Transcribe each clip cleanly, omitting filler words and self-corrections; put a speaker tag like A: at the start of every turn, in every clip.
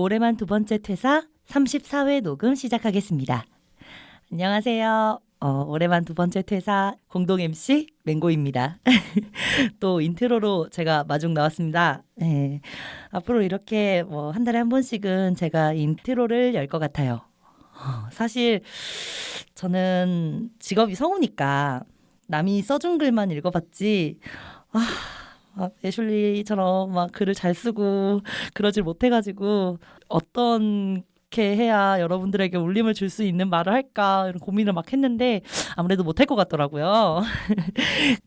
A: 올해만 두 번째 퇴사 34회 녹음 시작하겠습니다. 안녕하세요. 올해만 두 번째 퇴사 공동 MC 맹고입니다. 또 인트로로 제가 마중 나왔습니다. 네. 앞으로 이렇게 한 달에 한 번씩은 제가 인트로를 열 것 같아요. 사실 저는 직업이 성우니까 남이 써준 글만 읽어봤지 애슐리처럼 막 글을 잘 쓰고 그러질 못해가지고 어떻게 해야 여러분들에게 울림을 줄 수 있는 말을 할까 이런 고민을 막 했는데 아무래도 못할 것 같더라고요.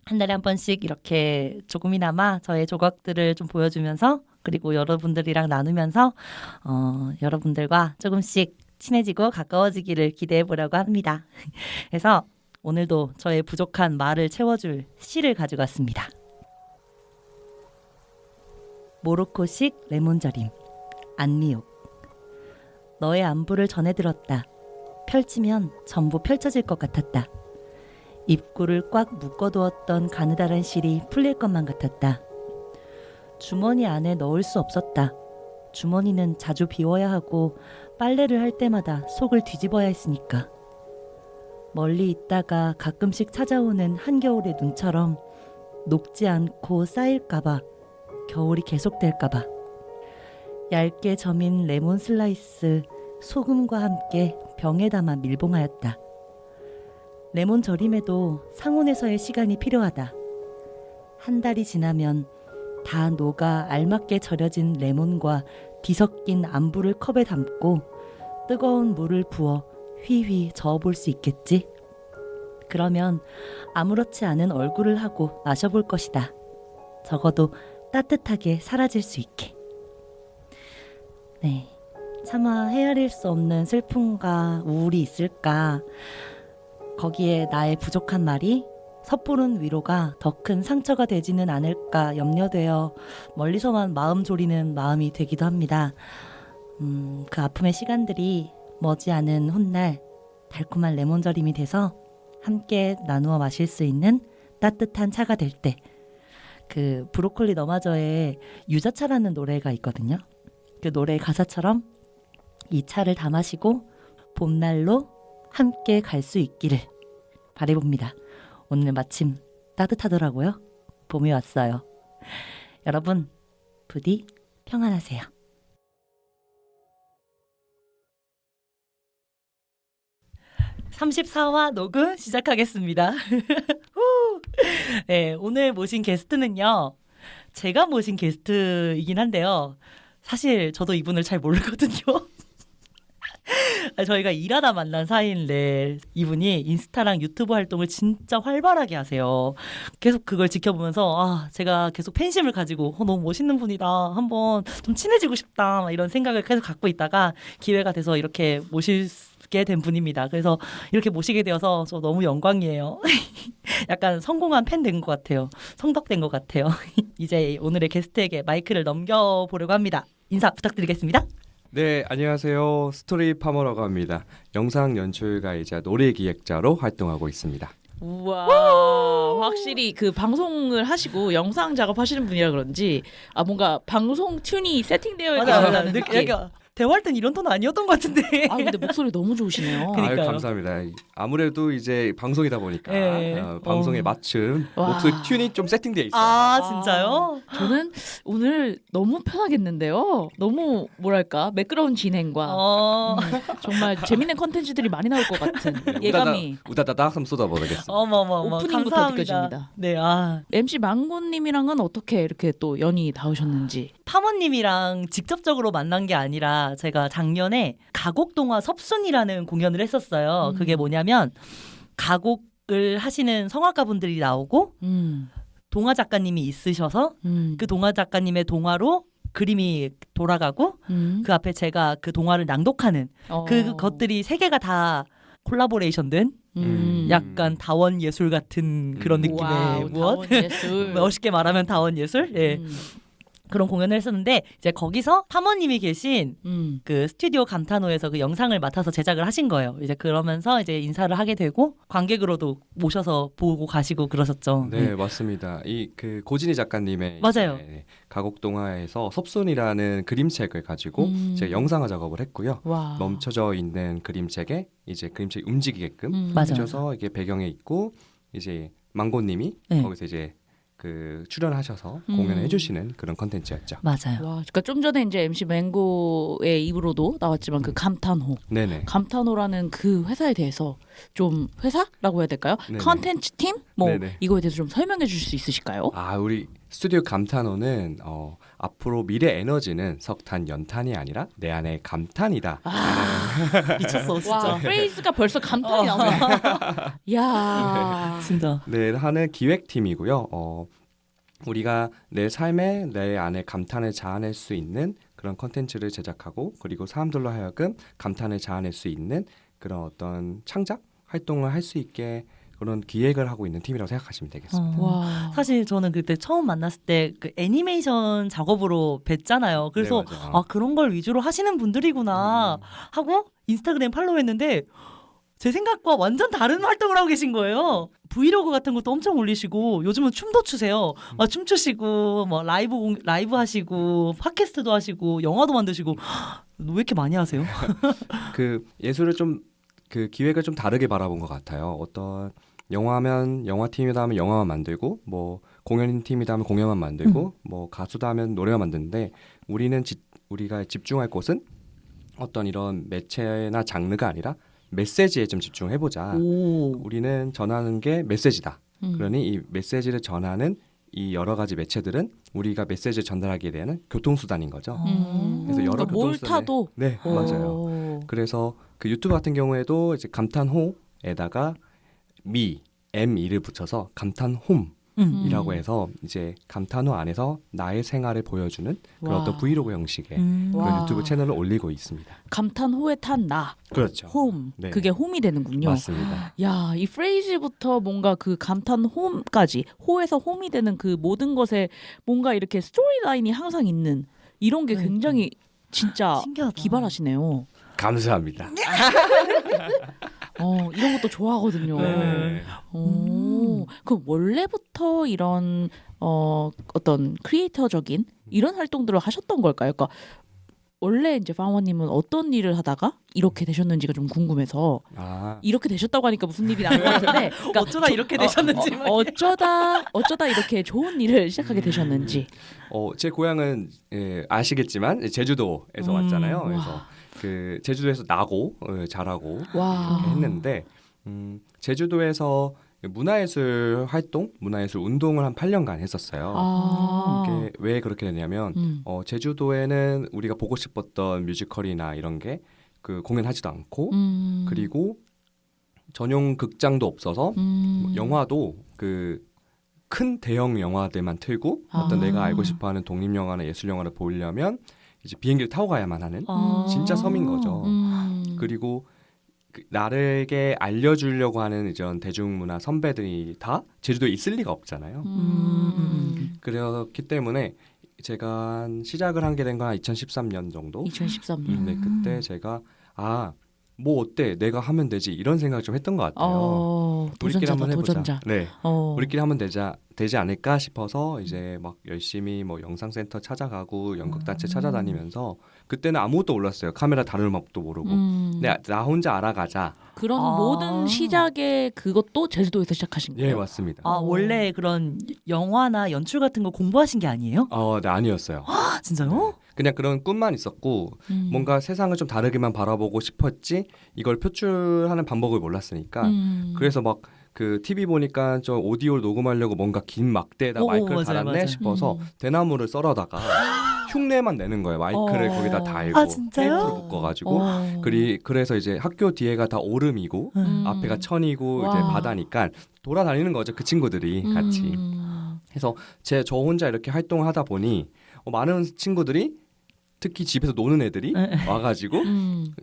A: 한 달에 한 번씩 이렇게 조금이나마 저의 조각들을 좀 보여주면서 그리고 여러분들이랑 나누면서 여러분들과 조금씩 친해지고 가까워지기를 기대해 보려고 합니다. 그래서 오늘도 저의 부족한 말을 채워줄 시를 가지고 왔습니다. 모로코식 레몬절임 안미옥. 너의 안부를 전해 들었다. 펼치면 전부 펼쳐질 것 같았다. 입구를 꽉 묶어두었던 가느다란 실이 풀릴 것만 같았다. 주머니 안에 넣을 수 없었다. 주머니는 자주 비워야 하고 빨래를 할 때마다 속을 뒤집어야 했으니까. 멀리 있다가 가끔씩 찾아오는 한겨울의 눈처럼 녹지 않고 쌓일까봐 겨울이 계속될까봐. 얇게 저민 레몬 슬라이스 소금과 함께 병에 담아 밀봉하였다. 레몬 절임에도 상온에서의 시간이 필요하다. 한 달이 지나면 다 녹아 알맞게 절여진 레몬과 뒤섞인 안부를 컵에 담고 뜨거운 물을 부어 휘휘 저어볼 수 있겠지? 그러면 아무렇지 않은 얼굴을 하고 마셔볼 것이다. 적어도 따뜻하게 사라질 수 있게. 네, 차마 헤아릴 수 없는 슬픔과 우울이 있을까. 거기에 나의 부족한 말이 섣부른 위로가 더 큰 상처가 되지는 않을까 염려되어 멀리서만 마음 졸이는 마음이 되기도 합니다. 그 아픔의 시간들이 머지않은 훗날 달콤한 레몬절임이 돼서 함께 나누어 마실 수 있는 따뜻한 차가 될 때, 그 브로콜리 너마저의 유자차라는 노래가 있거든요. 그 노래 가사처럼 이 차를 다 마시고 봄날로 함께 갈 수 있기를 바라봅니다. 오늘 마침 따뜻하더라고요. 봄이 왔어요. 여러분 부디 평안하세요. (34화) 녹음 시작하겠습니다. 네, 오늘 모신 게스트는요, 제가 모신 게스트이긴 한데요, 사실 저도 이분을 잘 모르거든요. 저희가 일하다 만난 사이인데 이분이 인스타랑 유튜브 활동을 진짜 활발하게 하세요. 계속 그걸 지켜보면서 제가 계속 팬심을 가지고 너무 멋있는 분이다, 한번 좀 친해지고 싶다, 이런 생각을 계속 갖고 있다가 기회가 돼서 이렇게 모시게 된 분입니다. 그래서 이렇게 모시게 되어서 저 너무 영광이에요. 약간 성공한 팬 된 것 같아요. 성덕된 것 같아요. 이제 오늘의 게스트에게 마이크를 넘겨보려고 합니다. 인사 부탁드리겠습니다.
B: 네, 안녕하세요. 스토리 파머라고 합니다. 영상 연출가이자 노래 기획자로 활동하고 있습니다.
C: 우와, 확실히 그 방송을 하시고 영상 작업하시는 분이라 그런지 뭔가 방송 튠이 세팅되어 있는 느낌.
A: 대화할 땐 이런 톤 아니었던 것 같은데.
C: 근데 목소리 너무 좋으시네요.
B: 아유, 감사합니다. 아무래도 이제 방송이다 보니까 방송에 맞춤 목소리 튠이 좀 세팅되어 있어요.
A: 진짜요?
C: 저는 오늘 너무 편하겠는데요. 너무 뭐랄까 매끄러운 진행과 정말 재밌는 컨텐츠들이 많이 나올 것 같은 예감이.
B: 우다다닥 한번 쏟아버리겠습니다.
C: 오프닝부터
A: 감사합니다.
C: 느껴집니다.
A: 네,
C: MC 망고님이랑은 어떻게 이렇게 또 연이 닿으셨는지.
A: 파머님이랑 직접적으로 만난 게 아니라 제가 작년에 가곡동화 섭순이라는 공연을 했었어요. 그게 뭐냐면 가곡을 하시는 성악가분들이 나오고 동화 작가님이 있으셔서 그 동화 작가님의 동화로 그림이 돌아가고 그 앞에 제가 그 동화를 낭독하는 그것들이 세 개가 다 콜라보레이션된 약간 다원 예술 같은 그런 느낌의
C: 와우,
A: 무엇?
C: 다원 예술.
A: 멋있게 말하면 다원 예술? 예. 그런 공연을 했었는데 이제 거기서 사모님이 계신 그 스튜디오 감탄호에서 그 영상을 맡아서 제작을 하신 거예요. 이제 그러면서 이제 인사를 하게 되고 관객으로도 모셔서 보고 가시고 그러셨죠.
B: 네, 맞습니다. 이 그 고진희 작가님의
A: 맞아요.
B: 이제 가곡동화에서 섭순이라는 그림책을 가지고 제가 영상화 작업을 했고요.
C: 와.
B: 멈춰져 있는 그림책에 이제 그림책이 움직이게끔
A: 맞아요.
B: 해줘서 이게 배경에 있고 이제 망고님이
A: 네.
B: 거기서 이제 그 출연하셔서 공연을 해주시는 그런 컨텐츠였죠.
A: 맞아요.
C: 와, 그러니까 좀 전에 이제 MC 맹고의 입으로도 나왔지만 그 감탄호,
B: 네네.
C: 감탄호라는 그 회사에 대해서 좀 회사라고 해야 될까요?
B: 네네.
C: 컨텐츠 팀? 뭐
B: 네네.
C: 이거에 대해서 좀 설명해 주실 수 있으실까요?
B: 아, 우리 스튜디오 감탄호는 앞으로 미래 에너지는 석탄, 연탄이 아니라 내 안의 감탄이다.
A: 미쳤어 진짜.
C: 와, 프레이즈가 벌써 감탄이 나오네. 야,
A: 진짜.
B: 네, 하는 기획팀이고요. 우리가 내 삶에 내 안에 감탄을 자아낼 수 있는 그런 컨텐츠를 제작하고 그리고 사람들로 하여금 감탄을 자아낼 수 있는 그런 어떤 창작 활동을 할 수 있게 그런 기획을 하고 있는 팀이라고 생각하시면 되겠습니다.
C: 와.
A: 사실 저는 그때 처음 만났을 때 그 애니메이션 작업으로 뵀잖아요. 그래서
B: 네, 맞아요.
A: 아 그런 걸 위주로 하시는 분들이구나 하고 인스타그램 팔로우했는데 제 생각과 완전 다른 활동을 하고 계신 거예요. 브이로그 같은 것도 엄청 올리시고 요즘은 춤도 추세요. 춤추시고 뭐 라이브 하시고 팟캐스트도 하시고 영화도 만드시고 왜 이렇게 많이 하세요?
B: 그 예술을 좀 그 기획을 좀 다르게 바라본 것 같아요. 어떤 영화면 영화팀이다 하면 영화만 만들고 뭐 공연팀이다 하면 공연만 만들고 뭐 가수다 하면 노래만 만드는데 우리가 집중할 곳은 어떤 이런 매체나 장르가 아니라 메시지에 좀 집중해보자.
A: 오.
B: 우리는 전하는 게 메시지다.
C: 음.
B: 그러니 이 메시지를 전하는 이 여러 가지 매체들은 우리가 메시지를 전달하게 되는 교통수단인 거죠. 그래서 여러
C: 그러니까 뭘
B: 교통수단에-
C: 타도
B: 네, 맞아요. 그래서 그 유튜브 같은 경우에도 이제 감탄호에다가 M이를 붙여서 감탄홈이라고 해서 이제 감탄호 안에서 나의 생활을 보여주는 그런
C: 와.
B: 어떤 브이로그 형식의
C: 와.
B: 그런 유튜브 채널을 올리고 있습니다.
C: 감탄호에 탄 나,
B: 그렇죠.
C: 홈.
B: 네.
C: 그게 홈이 되는군요.
B: 맞습니다.
C: 야, 이 프레이즈부터 뭔가 그 감탄 홈까지 호에서 홈이 되는 그 모든 것에 뭔가 이렇게 스토리라인이 항상 있는 이런 게 굉장히 진짜
A: 신기하다.
C: 기발하시네요.
B: 감사합니다.
C: 이런 것도 좋아하거든요.
B: 네.
C: 그럼 원래부터 이런 어떤 크리에이터적인 이런 활동들을 하셨던 걸까요? 그러니까 원래 이제 파워님은 어떤 일을 하다가 이렇게 되셨는지가 좀 궁금해서
B: 아,
C: 이렇게 되셨다고 하니까 무슨 일이 나는 것 같은데 그러니까
A: 어쩌다 이렇게 되셨는지
C: 어쩌다 이렇게 좋은 일을 시작하게 되셨는지.
B: 제 고향은 아시겠지만 제주도에서 왔잖아요. 그래서 그 제주도에서 나고 자라고
C: 와.
B: 이렇게 했는데 제주도에서 문화예술 활동, 문화예술 운동을 한 8년간 했었어요.
C: 아.
B: 이게 왜 그렇게 됐냐면 제주도에는 우리가 보고 싶었던 뮤지컬이나 이런 게 그 공연하지도 않고 그리고 전용 극장도 없어서 영화도 그 큰 대형 영화들만 틀고 어떤 내가 알고 싶어하는 독립 영화나 예술 영화를 보려면 이제 비행기를 타고 가야만 하는 진짜 섬인 거죠. 그리고 나에게 알려주려고 하는 이런 대중문화 선배들이 다 제주도에 있을 리가 없잖아요. 그렇기 때문에 제가 시작을 한 게 된 건 2013년 정도.
C: 2013년.
B: 네, 그때 제가 뭐 어때? 내가 하면 되지. 이런 생각을 좀 했던 것 같아요. 우리끼리
C: 도전자다,
B: 한번 해보자.
C: 도전자.
B: 네, 우리끼리 하면 되지 않을까 싶어서 이제 막 열심히 뭐 영상센터 찾아가고 연극단체 찾아다니면서 그때는 아무것도 몰랐어요. 카메라 다루는 법도 모르고. 나 혼자 알아가자.
C: 그런 모든 시작의 그것도 제주도에서 시작하신 거예요?
B: 예, 맞습니다.
A: 원래 그런 영화나 연출 같은 거 공부하신 게 아니에요?
B: 네, 아니었어요.
A: 진짜요?
B: 그냥 그런 꿈만 있었고 뭔가 세상을 좀 다르게만 바라보고 싶었지 이걸 표출하는 방법을 몰랐으니까 그래서 막 그 TV 보니까 저 오디오를 녹음하려고 뭔가 긴 막대에다 마이크를
A: 맞아요,
B: 달았네
A: 맞아요.
B: 싶어서 대나무를 썰어다가 흉내만 내는 거예요. 마이크를 거기다 달고
A: 진짜요?
B: 테이프로 묶어가지고 그래서 이제 학교 뒤에가 다 오름이고 앞에가 천이고 이제
C: 와.
B: 바다니까 돌아다니는 거죠. 그 친구들이 같이. 그래서 저 혼자 이렇게 활동을 하다 보니 많은 친구들이 특히 집에서 노는 애들이 와가지고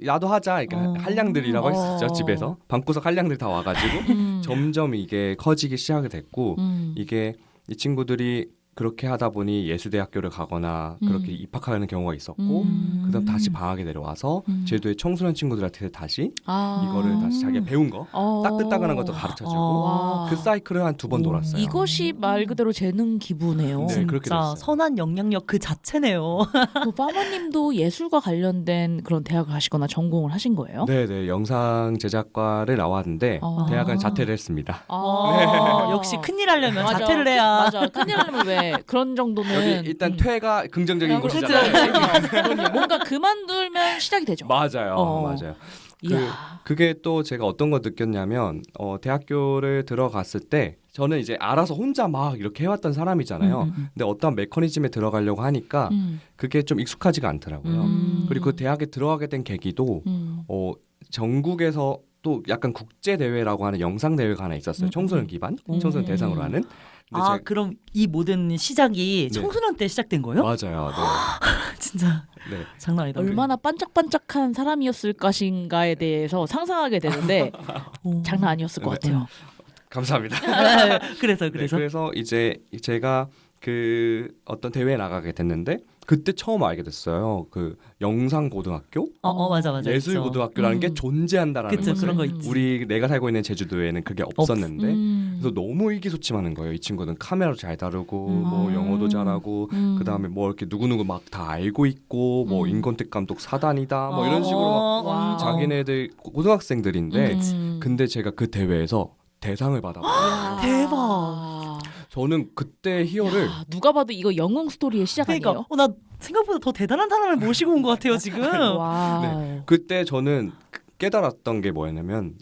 B: 나도 하자. 그러니까 한량들이라고 했었죠. 집에서 방구석 한량들 다 와가지고 점점 이게 커지기 시작이 됐고 이게 이 친구들이 그렇게 하다 보니 예수대학교를 가거나 그렇게 입학하는 경우가 있었고 그다음 다시 방학에 내려와서 제주도의 청소년 친구들한테 다시 이거를 다시 자기가 배운 거 따끈따끈한 것도 가르쳐주고 그 사이클을 한 2번 돌았어요.
C: 이것이 말 그대로 재능 기부네요.
B: 네, 그렇게
A: 진짜
B: 됐어요.
A: 선한 영향력 그 자체네요.
C: 그 파머님도 예술과 관련된 그런 대학을 가시거나 전공을 하신 거예요?
B: 네네 영상 제작과를 나왔는데 대학은 자퇴를 했습니다.
A: 역시 큰일 하려면
C: 맞아.
A: 자퇴를 해야.
C: 맞아. 큰일 하려면 왜 그런 정도는
B: 여기 일단 퇴가 긍정적인
C: 그렇죠.
B: 곳이잖아요.
C: 그럼요. 뭔가 그만두면 시작이 되죠.
B: 맞아요, 맞아요.
C: 이야.
B: 그게 또 제가 어떤 거 느꼈냐면 대학교를 들어갔을 때 저는 이제 알아서 혼자 막 이렇게 해왔던 사람이잖아요. 근데 어떤 메커니즘에 들어가려고 하니까 그게 좀 익숙하지가 않더라고요. 그리고 그 대학에 들어가게 된 계기도 전국에서 또 약간 국제 대회라고 하는 영상 대회가 하나 있었어요. 청소년 기반, 청소년 대상으로 하는. 근데
A: 그럼 이 모든 시작이
B: 네.
A: 청소년 때 시작된 거예요?
B: 맞아요.
A: 진짜
B: 네.
A: 장난 아니다.
C: 얼마나 반짝반짝한 사람이었을 것인가에 대해서 상상하게 되는데 장난 아니었을 것 같아요.
B: 감사합니다.
A: 그래서
B: 네, 그래서 이제 제가 그 어떤 대회에 나가게 됐는데 그때 처음 알게 됐어요. 그 영상 고등학교,
A: 맞아.
B: 예술
A: 있죠.
B: 고등학교라는 게 존재한다라는
A: 그쵸,
B: 것을
A: 그런 거 있지.
B: 내가 살고 있는 제주도에는 그게 없었는데 그래서 너무 의기소침하는 거예요. 이 친구는 카메라 잘 다루고 뭐 영어도 잘하고 그 다음에 뭐 이렇게 누구누구 막 다 알고 있고 뭐 인권택 감독 사단이다 뭐 이런 식으로 막 자기네들 고등학생들인데 근데 제가 그 대회에서 대상을 받아봤어요.
A: 대박.
B: 저는 그때 희열을
C: 누가 봐도 이거 영웅 스토리의 시작 아니에요?
A: 그러니까 나 생각보다 더 대단한 사람을 모시고 온 것 같아요 지금.
C: 와.
B: 네. 그때 저는 깨달았던 게 뭐였냐면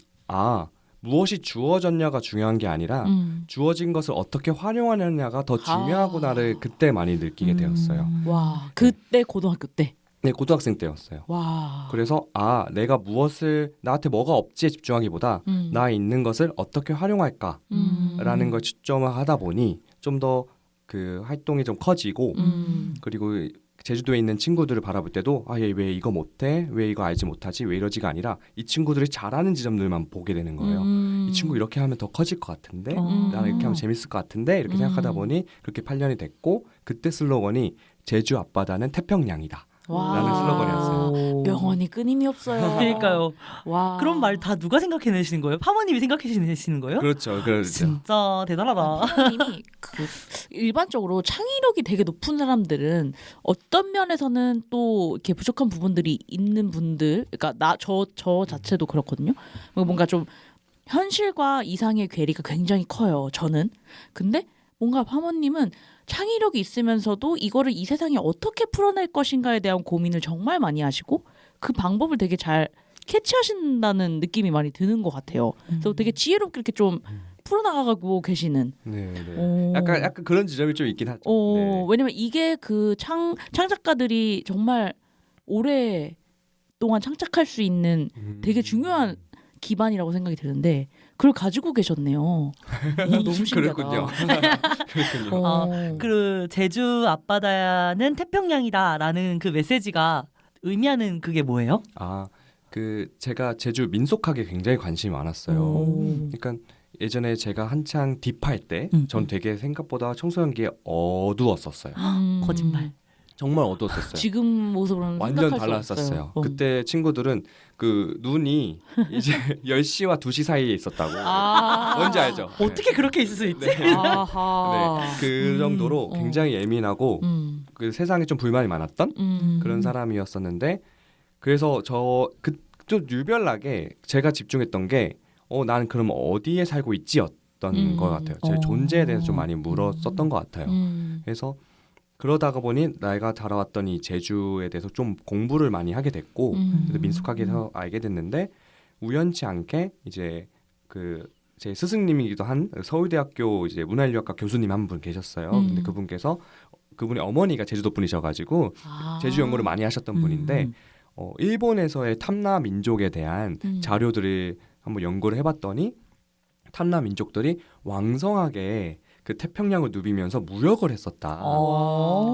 B: 무엇이 주어졌냐가 중요한 게 아니라 주어진 것을 어떻게 활용하느냐가 더 중요하구나를 그때 많이 느끼게 되었어요.
C: 와. 그때 고등학교 때.
B: 네, 고등학생 때였어요.
C: 와.
B: 그래서 내가 무엇을 나한테 뭐가 없지에 집중하기보다 나 있는 것을 어떻게 활용할까라는 걸 집중을 하다 보니 좀 더 그 활동이 좀 커지고 그리고 제주도에 있는 친구들을 바라볼 때도 얘 왜 이거 못해? 왜 이거 알지 못하지? 왜 이러지가 아니라 이 친구들이 잘하는 지점들만 보게 되는 거예요. 이 친구 이렇게 하면 더 커질 것 같은데 나는 이렇게 하면 재밌을 것 같은데 이렇게 생각하다 보니 그렇게 8년이 됐고 그때 슬로건이 제주 앞바다는 태평양이다. 라는 슬로건이었어요.
C: 명언이 끊임이 없어요.
A: 그러니까요.
C: 와.
A: 그런 말 다 누가 생각해내시는 거예요? 파모님이 생각해내시는 거예요?
B: 그렇죠.
A: 진짜 대단하다.
C: 파모님이 일반적으로 창의력이 되게 높은 사람들은 어떤 면에서는 또 이렇게 부족한 부분들이 있는 분들, 그러니까 저 자체도 그렇거든요. 뭔가 좀 현실과 이상의 괴리가 굉장히 커요. 저는. 근데 뭔가 파모님은 창의력이 있으면서도 이거를 이 세상에 어떻게 풀어낼 것인가에 대한 고민을 정말 많이 하시고 그 방법을 되게 잘 캐치하신다는 느낌이 많이 드는 것 같아요. 그래서 되게 지혜롭게 이렇게 좀 풀어나가고 계시는.
B: 네. 약간 그런 지점이 좀 있긴 하죠. 네.
C: 왜냐면 이게 그 창작가들이 정말 오랫동안 창작할 수 있는 되게 중요한 기반이라고 생각이 드는데 그걸 가지고 계셨네요. 너무 신기하다.
B: 그렇군요. 그렇군요.
A: 그 제주 앞바다는 태평양이다라는 그 메시지가 의미하는 그게 뭐예요?
B: 제가 제주 민속학에 굉장히 관심이 많았어요. 그러니까 예전에 제가 한창 딥할 때 전 되게 생각보다 청소년기에 어두웠었어요.
A: 거짓말.
B: 정말 어두웠었어요.
C: 지금 모습으로는
B: 완전
C: 생각할 수
B: 달랐었어요.
C: 없어요.
B: 그때 친구들은 그 눈이 이제 10시와 2시 사이에 있었다고. 뭔지 알죠?
A: 어떻게 그렇게 있을 수 있지?
B: 네.
C: 아하.
B: 네. 그 정도로 굉장히 예민하고 그 세상에 좀 불만이 많았던 그런 사람이었었는데 그래서 좀 유별나게 제가 집중했던 게 나는 그럼 어디에 살고 있지였던 것 같아요. 제 존재에 대해서 좀 많이 물었었던 것 같아요. 그래서 그러다가 보니 내가 자라왔던 이 제주에 대해서 좀 공부를 많이 하게 됐고 그래서 민속학에서 알게 됐는데 우연치 않게 이제 제 스승님이기도 한 서울대학교 이제 문화인류학과 교수님 한 분 계셨어요. 근데 그분이 어머니가 제주도 분이셔가지고 제주 연구를 많이 하셨던 분인데 일본에서의 탐나 민족에 대한 자료들을 한번 연구를 해봤더니 탐나 민족들이 왕성하게 그 태평양을 누비면서 무역을 했었다.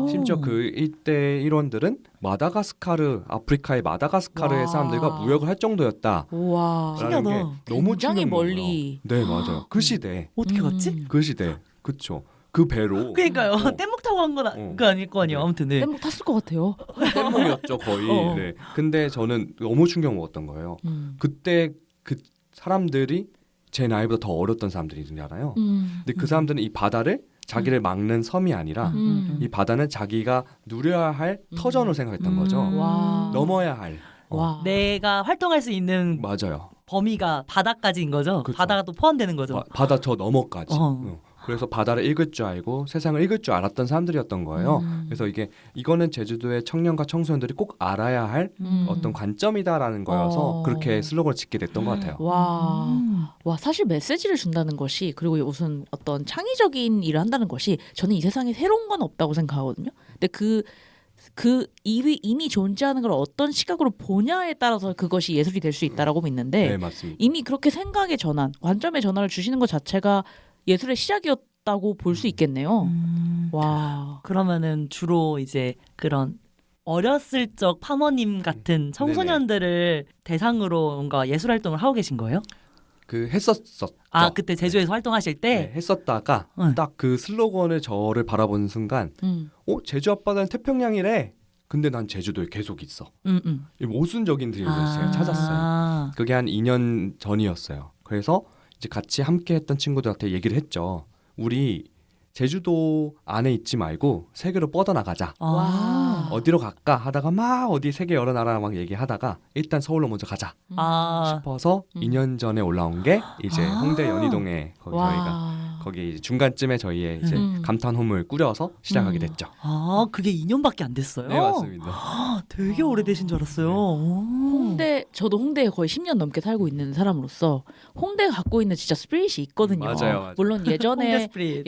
B: 심지어 그 일대 일원들은 아프리카의 마다가스카르의 사람들과 무역을 할 정도였다.
C: 와.
B: 라는 게 너무
C: 굉장히
B: 충격인
C: 멀리.
B: 거예요. 네, 맞아요. 그 시대.
A: 어떻게 갔지?
B: 그 시대. 그렇죠. 그 배로.
A: 그러니까요.
B: 어.
A: 뗏목 타고 간 건 아닐 거 아니에요.
B: 네.
A: 아무튼 네.
C: 뗏목 탔을 것 같아요.
B: 뗏목이었죠 거의. 네. 근데 저는 너무 충격 먹었던 거예요. 그때 그 사람들이 제 나이보다 더 어렸던 사람들이잖아요. 근데 그 사람들은 이 바다를 자기를 막는 섬이 아니라 이 바다는 자기가 누려야 할 터전으로 생각했던 거죠.
C: 와.
B: 넘어야 할.
C: 와.
A: 내가 활동할 수 있는
B: 맞아요.
A: 범위가 바다까지인 거죠.
B: 그렇죠.
A: 바다가 또 포함되는 거죠.
B: 바다 저 너머까지.
A: 어.
B: 그래서 바다를 읽을 줄 알고 세상을 읽을 줄 알았던 사람들이었던 거예요. 그래서 이거는 제주도의 청년과 청소년들이 꼭 알아야 할 어떤 관점이다라는 거여서 그렇게 슬로건을 짓게 됐던 것 같아요.
C: 와, 사실 메시지를 준다는 것이 그리고 무슨 어떤 창의적인 일을 한다는 것이 저는 이 세상에 새로운 건 없다고 생각하거든요. 근데 그 이미 존재하는 걸 어떤 시각으로 보냐에 따라서 그것이 예술이 될 수 있다라고 믿는데
B: 네, 맞습니다.
C: 이미 그렇게 생각의 전환, 관점의 전환을 주시는 것 자체가 예술의 시작이었다고 볼 수 있겠네요. 와.
A: 그러면은 주로 이제 그런 어렸을 적 파머님 같은 청소년들을 대상으로 뭔가 예술 활동을 하고 계신 거예요?
B: 그 했었었죠.
A: 아, 그때 제주에서 활동하실 때?
B: 네, 했었다가
A: 응.
B: 딱 그 슬로건을 저를 바라보는 순간 제주 앞바다는 태평양이래. 근데 난 제주도에 계속 있어. 이 모순적인 드림을 제가 찾았어요. 그게 한 2년 전이었어요. 그래서 이제 같이 함께 했던 친구들한테 얘기를 했죠. 우리 제주도 안에 있지 말고 세계로 뻗어나가자.
C: 와.
B: 어디로 갈까 하다가 막 어디 세계 여러 나라 막 얘기하다가 일단 서울로 먼저 가자 싶어서 2년 전에 올라온 게 이제 홍대 연희동에 저희가 거기 이제 중간쯤에 저희의 이제 감탄홈을 꾸려서 시작하게 됐죠.
A: 아, 그게 2년밖에 안 됐어요?
B: 네, 맞습니다.
A: 되게 오래되신 줄 알았어요.
C: 저도 홍대에 거의 10년 넘게 살고 있는 사람으로서 홍대가 갖고 있는 진짜 스피릿이 있거든요.
B: 맞아요.
C: 물론
A: 홍대
C: 예전에
A: 스프릿.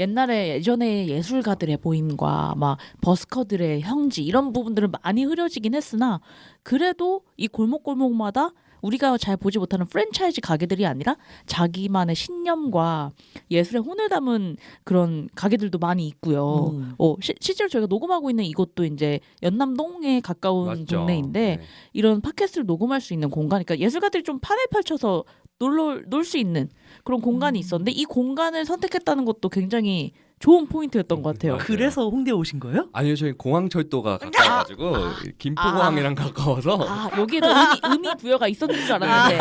C: 예전에 예술가들의 보임과 막 버스커들의 형지 이런 부분들은 많이 흐려지긴 했으나 그래도 이 골목골목마다 우리가 잘 보지 못하는 프랜차이즈 가게들이 아니라 자기만의 신념과 예술의 혼을 담은 그런 가게들도 많이 있고요. 실제로 저희가 녹음하고 있는 이곳도 이제 연남동에 가까운
B: 맞죠.
C: 동네인데
B: 네.
C: 이런 팟캐스트를 녹음할 수 있는 공간, 그러니까 예술가들이 좀 판을 펼쳐서 놀 수 있는 그런 공간이 있었는데 이 공간을 선택했다는 것도 굉장히 좋은 포인트였던 것 같아요.
B: 맞아요.
A: 그래서 홍대에 오신 거예요?
B: 아니요, 저희 공항철도가 가까워가지고 김포공항이랑 가까워서
C: 여기에도 의미 부여가 있었는 줄 알았는데.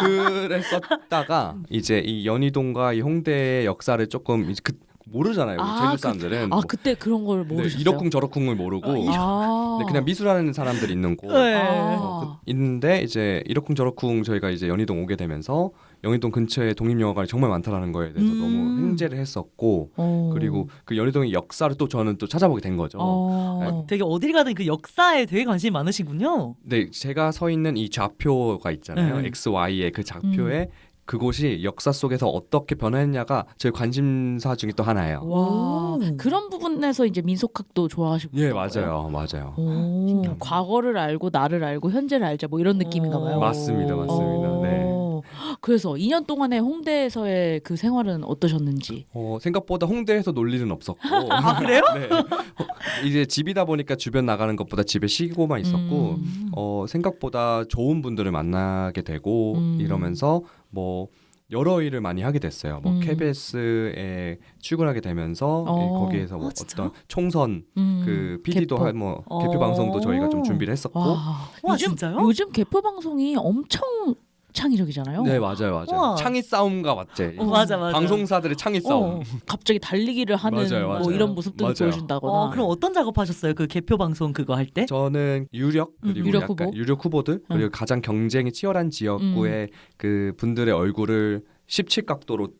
B: 그랬었다가 이제 이 연희동과 이 홍대의 역사를 조금 이제 모르잖아요. 제주 사람들은
C: 그때 그런 걸
B: 네,
C: 모르셨어요?
B: 이러쿵 저러쿵을 모르고 네, 그냥 미술하는 사람들이 있는 곳 있는데 이제 이러쿵 저러쿵 저희가 이제 연희동 오게 되면서 연희동 근처에 독립영화관이 정말 많다라는 거에 대해서 너무 횡재를 했었고 그리고 그 연희동의 역사를 또 저는 또 찾아보게 된 거죠.
A: 되게 어딜 가든 그 역사에 되게 관심이 많으시군요.
B: 네, 제가 서 있는 이 좌표가 있잖아요. X, Y의 그 좌표에 그곳이 역사 속에서 어떻게 변화했냐가 제 관심사 중에 또 하나예요.
C: 와, 그런 부분에서 이제 민속학도 좋아하시고.
B: 예, 맞아요. 맞아요.
C: 과거를 알고 나를 알고 현재를 알자 뭐 이런 느낌인가 봐요.
B: 맞습니다. 네.
C: 그래서 2년 동안의 홍대에서의 그 생활은 어떠셨는지.
B: 생각보다 홍대에서 놀 일은 없었고.
A: 아, 그래요?
B: 네. 이제 집이다 보니까 주변 나가는 것보다 집에 쉬고만 있었고 생각보다 좋은 분들을 만나게 되고 이러면서 뭐 여러 일을 많이 하게 됐어요. 뭐 KBS에 출근하게 되면서 거기에서 뭐 어떤 총선 그 PD도 개표 방송도 저희가 좀 준비를 했었고.
A: 와, 진짜요?
C: 요즘 개표 방송이 엄청 창의적이잖아요.
B: 네, 맞아요.
A: 우와.
B: 창의 싸움과 맞제.
A: 맞아.
B: 방송사들의 창의 싸움.
C: 갑자기 달리기를 하는
B: 맞아요.
C: 뭐 이런 모습들을
B: 맞아요.
C: 보여준다거나.
A: 그럼 어떤 작업하셨어요? 그 개표 방송 그거 할 때?
B: 저는 유력 그리고
C: 유력
B: 약간
C: 후보?
B: 유력 후보들 그리고 가장 경쟁이 치열한 지역구의 그 분들의 얼굴을 17각도로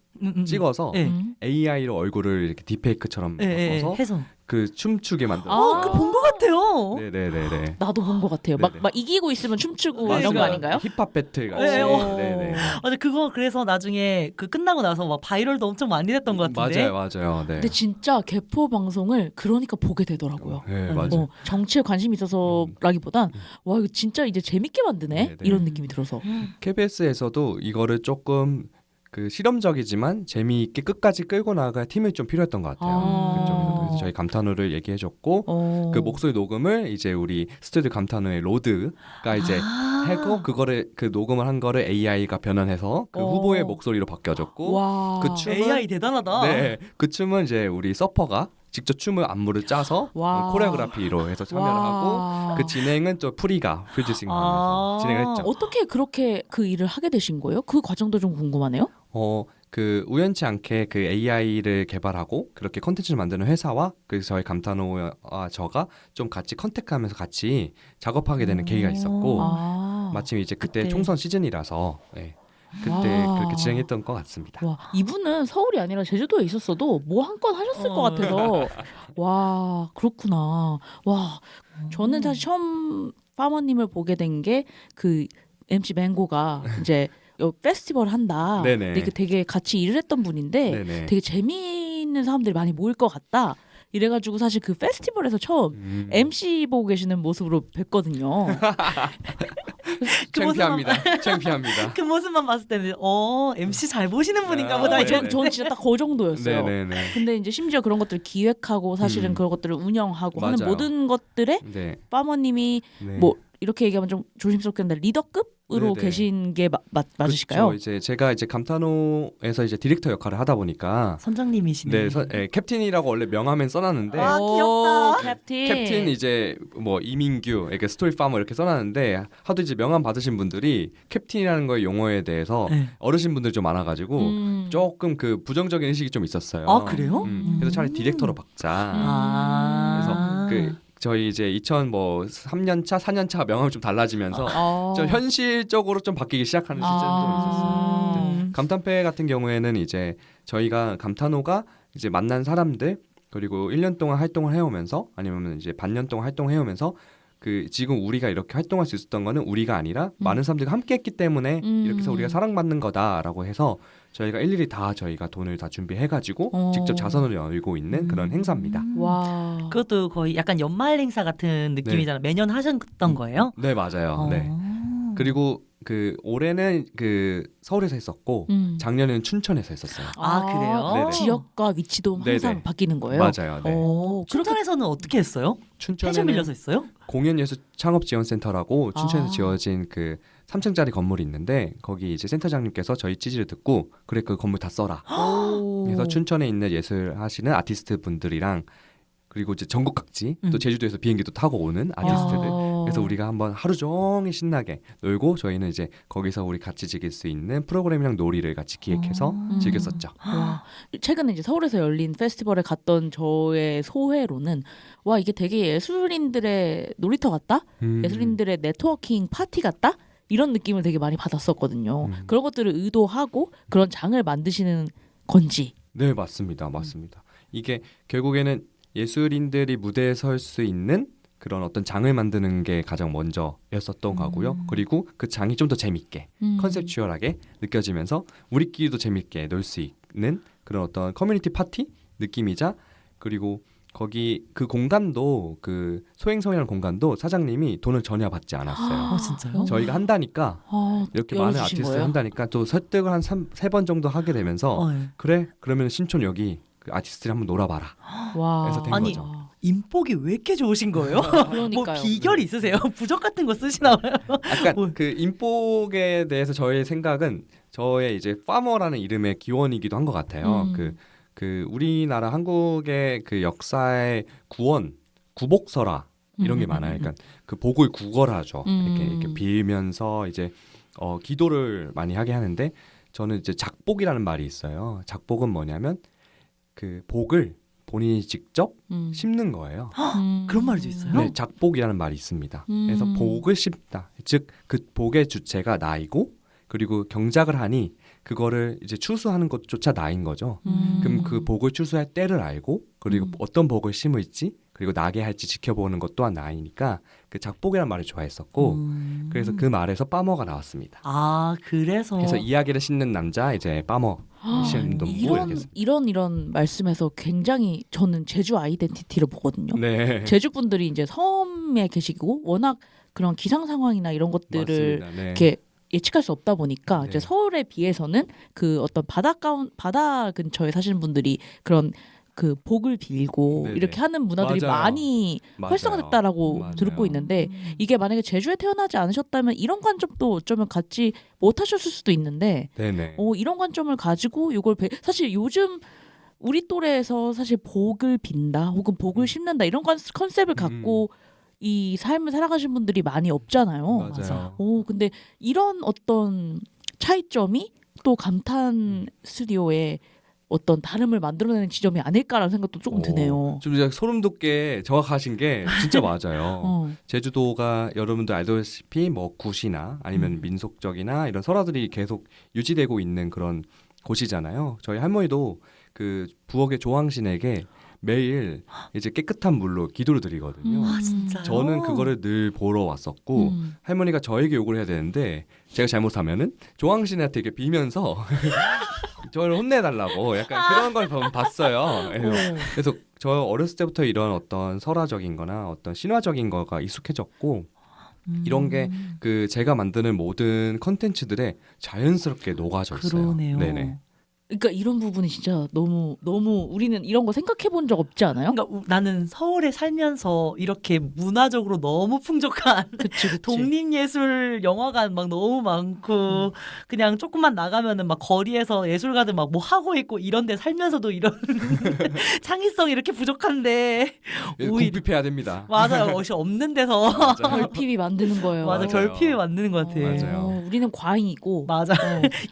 B: 찍어서 AI로 얼굴을 이렇게 딥페이크처럼 바꿔서
A: 해서
B: 그 춤추게 만들었어요.
A: 그거 본 것 같아요.
B: 네네네네.
C: 나도 본 것 같아요. 막 이기고 있으면 춤추고 이런 거 아닌가요?
B: 힙합 배틀 같이.
A: 네. 맞아, 그거 그래서 나중에 그 끝나고 나서 막 바이럴도 엄청 많이 됐던 것 같은데.
B: 맞아요. 네.
C: 근데 진짜 개표 방송을 그러니까 보게 되더라고요.
B: 네, 맞아요.
C: 정치에 관심이 있어서라기보단 와 이거 진짜 이제 재밌게 만드네
B: 네네.
C: 이런 느낌이 들어서.
B: KBS에서도 이거를 조금 그 실험적이지만 재미있게 끝까지 끌고 나갈 팀이 좀 필요했던 것 같아요. 그쪽에서도. 그래서 저희 감탄호를 얘기해줬고 그 목소리 녹음을 이제 우리 스튜디오 감탄호의 로드가 이제 하고 그거를 그 녹음을 한 거를 AI가 변환해서 그 후보의 목소리로 바뀌어줬고
C: 와.
B: 그 춤은
A: AI 대단하다.
B: 네, 그 춤은 이제 우리 서퍼가 직접 춤을 안무를 짜서
C: 와.
B: 코레오그라피로 해서 참여를 하고 그 진행은 또 프리가 프로듀싱하면서 진행을 했죠.
C: 어떻게 그렇게 그 일을 하게 되신 거예요? 그 과정도 좀 궁금하네요.
B: 그 우연치 않게 그 AI를 개발하고 그렇게 컨텐츠를 만드는 회사와 그래서 저희 감탄호와 저가 좀 같이 컨택하면서 같이 작업하게 되는 계기가 있었고 마침 이제 그때 총선 시즌이라서 네, 그때 그렇게 진행했던 것 같습니다.
C: 와, 이분은 서울이 아니라 제주도에 있었어도 뭐 한 건 하셨을 것 같아서 와 그렇구나. 와 저는 사실 처음 파머님을 보게 된 게 그 MC 맹고가 이제 페스티벌 한다.
B: 네네.
C: 이게 되게 같이 일을 했던 분인데
B: 네네.
C: 되게 재미있는 사람들이 많이 모일 것 같다. 이래가지고 사실 그 페스티벌에서 처음 MC 보고 계시는 모습으로 뵀거든요.
B: 창피합니다.
A: 그 모습만 봤을 때는 MC 잘 보시는 분인가 보다.
C: 전 진짜 딱 그 정도였어요.
B: 네네네.
C: 근데 이제 심지어 그런 것들을 기획하고 사실은 그런 것들을 운영하고 하는
B: 맞아요.
C: 모든 것들에
B: 네.
C: 파머님이
B: 네.
C: 뭐 이렇게 얘기하면 좀 조심스럽게 한데 리더급으로
B: 네네.
C: 계신 게 맞으실까요?
B: 그렇죠. 이제 제가 이제 감탄호에서 이제 디렉터 역할을 하다 보니까
A: 선장님이시네.
B: 네, 캡틴이라고 원래 명함엔 써놨는데
A: 아, 귀엽다.
C: 캡틴.
B: 이제 뭐 이민규, 이렇게 스토리 파머 이렇게 써놨는데 하도 이제 명함 받으신 분들이 캡틴이라는 거의 용어에 대해서
A: 네.
B: 어르신분들 좀 많아가지고 조금 그 부정적인 의식이 좀 있었어요.
A: 아, 그래요?
B: 그래서 차라리 디렉터로 박자. 그래서 저희 이제 3년차, 4년차 명함이 좀 달라지면서 좀 현실적으로 좀 바뀌기 시작하는 시즌도 있었어요. 감탄패 같은 경우에는 이제 저희가 감탄호가 이제 만난 사람들 그리고 1년 동안 활동을 해오면서 아니면 이제 반년 동안 활동해오면서 그 지금 우리가 이렇게 활동할 수 있었던 거는 우리가 아니라 많은 사람들과 함께했기 때문에 이렇게 해서 우리가 사랑받는 거다라고 해서 저희가 일일이 다 저희가 돈을 다 준비해가지고 직접 자선을 열고 있는 그런 행사입니다.
C: 와.
A: 그것도 거의 약간 연말 행사 같은 느낌이잖아요. 매년 하셨던 거예요?
B: 네 맞아요. 네. 그리고 그 올해는 그 서울에서 했었고 작년에는 춘천에서 했었어요.
A: 아, 그래요?
B: 네네.
C: 지역과 위치도 항상
B: 네네.
C: 바뀌는 거예요.
B: 맞아요. 네.
A: 춘천에서는 어떻게 했어요? 펜션 빌려서 했어요?
B: 공연예술 창업지원센터라고 춘천에서
C: 아.
B: 지어진 그 3층짜리 건물이 있는데 거기 이제 센터장님께서 저희 찌지를 듣고 그래 그 건물 다 써라. 그래서 춘천에 있는 예술 하시는 아티스트 분들이랑 그리고 이제 전국 각지 또 제주도에서 비행기도 타고 오는 아티스트들 그래서 우리가 한번 하루 종일 신나게 놀고 저희는 이제 거기서 우리 같이 즐길 수 있는 프로그램이랑 놀이를 같이 기획해서 즐겼었죠.
C: 와, 최근에 이제 서울에서 열린 페스티벌에 갔던 저의 소회로는 와 이게 되게 예술인들의 놀이터 같다? 예술인들의 네트워킹 파티 같다? 이런 느낌을 되게 많이 받았었거든요. 그런 것들을 의도하고 그런 장을 만드시는 건지.
B: 네 맞습니다. 이게 결국에는 예술인들이 무대에 설 수 있는 그런 어떤 장을 만드는 게 가장 먼저였었던 거고요. 그리고 그 장이 좀 더 재밌게 컨셉추얼하게 느껴지면서 우리끼리도 재밌게 놀 수 있는 그런 어떤 커뮤니티 파티 느낌이자 그리고 거기 그 공간도 그 소행성이라는 공간도 사장님이 돈을 전혀 받지 않았어요.
A: 진짜요?
B: 저희가 한다니까 이렇게 많은 아티스트
C: 거예요?
B: 한다니까 또 설득을 한 3번 정도 하게 되면서
A: 네.
B: 그래 그러면 신촌 여기 그 아티스트를 한번 놀아봐라.
C: 와.
B: 그래서 된
A: 아니,
B: 거죠.
A: 인복이 왜 이렇게 좋으신 거예요?
C: 그러니까요.
A: 뭐 비결이 있으세요? 부적 같은 거 쓰시나 봐요.
B: 약간
A: 뭐.
B: 그 인복에 대해서 저의 생각은 저의 이제 파머라는 이름의 기원이기도 한 것 같아요. 그 우리나라 한국의 그 역사의 구원, 구복서라 이런 게 많아요. 그러니까 그 복을 구걸하죠. 이렇게 빌면서 이제 기도를 많이 하게 하는데 저는 이제 작복이라는 말이 있어요. 작복은 뭐냐면 그 복을 본인이 직접 심는 거예요.
A: 그런 말도 있어요?
B: 네, 작복이라는 말이 있습니다. 그래서 복을 심다. 즉 그 복의 주체가 나이고 그리고 경작을 하니 그거를 이제 추수하는 것조차 나인 거죠. 그럼 그 복을 추수할 때를 알고 그리고 어떤 복을 심을지 그리고 나게 할지 지켜보는 것 또한 나이니까 그 작복이라는 말을 좋아했었고 그래서 그 말에서 빠머가 나왔습니다.
A: 아, 그래서
B: 이야기를 싣는 남자 이제 빠머 싣는 동무 이렇게 했습니다.
C: 이런 말씀에서 굉장히 저는 제주 아이덴티티를 보거든요.
B: 네.
C: 제주 분들이 이제 섬에 계시고 워낙 그런 기상 상황이나 이런 것들을
B: 맞습니다. 네.
C: 이렇게 예측할 수 없다 보니까
B: 네.
C: 이제 서울에 비해서는 그 어떤 바다 근처에 사시는 분들이 그런 그 복을 빌고
B: 네네.
C: 이렇게 하는 문화들이
B: 맞아요.
C: 많이
B: 맞아요.
C: 활성화됐다라고
B: 맞아요.
C: 듣고 있는데 이게 만약에 제주에 태어나지 않으셨다면 이런 관점도 어쩌면 갖지 못하셨을 수도 있는데
B: 네네.
C: 이런 관점을 가지고 이걸 사실 요즘 우리 또래에서 사실 복을 빈다 혹은 복을 심는다 이런 컨셉을 갖고 이 삶을 살아가신 분들이 많이 없잖아요.
B: 맞아요.
C: 근데 이런 어떤 차이점이 또 감탄 스튜디오의 어떤 다름을 만들어내는 지점이 아닐까라는 생각도 조금 드네요.
B: 좀 이제 소름 돋게 정확하신 게 진짜 맞아요. 제주도가 여러분도 알다시피 뭐 굿이나 아니면 민속적이나 이런 설화들이 계속 유지되고 있는 그런 곳이잖아요. 저희 할머니도 그 부엌의 조항신에게 매일 이제 깨끗한 물로 기도를 드리거든요.
A: 아 진짜요?
B: 저는 그거를 늘 보러 왔었고 할머니가 저에게 욕을 해야 되는데 제가 잘못하면은 조항신한테 이렇게 빌면서 저를 혼내달라고 약간 그런 걸 봤어요. 그래서 저 어렸을 때부터 이런 어떤 설화적인거나 어떤 신화적인 거가 익숙해졌고 이런 게 그 제가 만드는 모든 컨텐츠들에 자연스럽게 녹아져 있어요.
A: 그러네요.
B: 네네.
C: 그러니까 이런 부분이 진짜 너무 우리는 이런 거 생각해 본 적 없지 않아요?
A: 그러니까 나는 서울에 살면서 이렇게 문화적으로 너무 풍족한
C: 그치.
A: 독립예술 영화관 막 너무 많고 그냥 조금만 나가면은 막 거리에서 예술가들 막 뭐 하고 있고 이런데 살면서도 이런 창의성이 이렇게 부족한데 오히려
B: 궁핍해야 됩니다.
A: 맞아요. 옷이 없는 데서
C: 결핍이 만드는 거예요.
A: 맞아
B: 맞아요.
A: 결핍을 만드는 것 같아.
B: 맞아요.
C: 우리는 과잉이고
A: 맞아.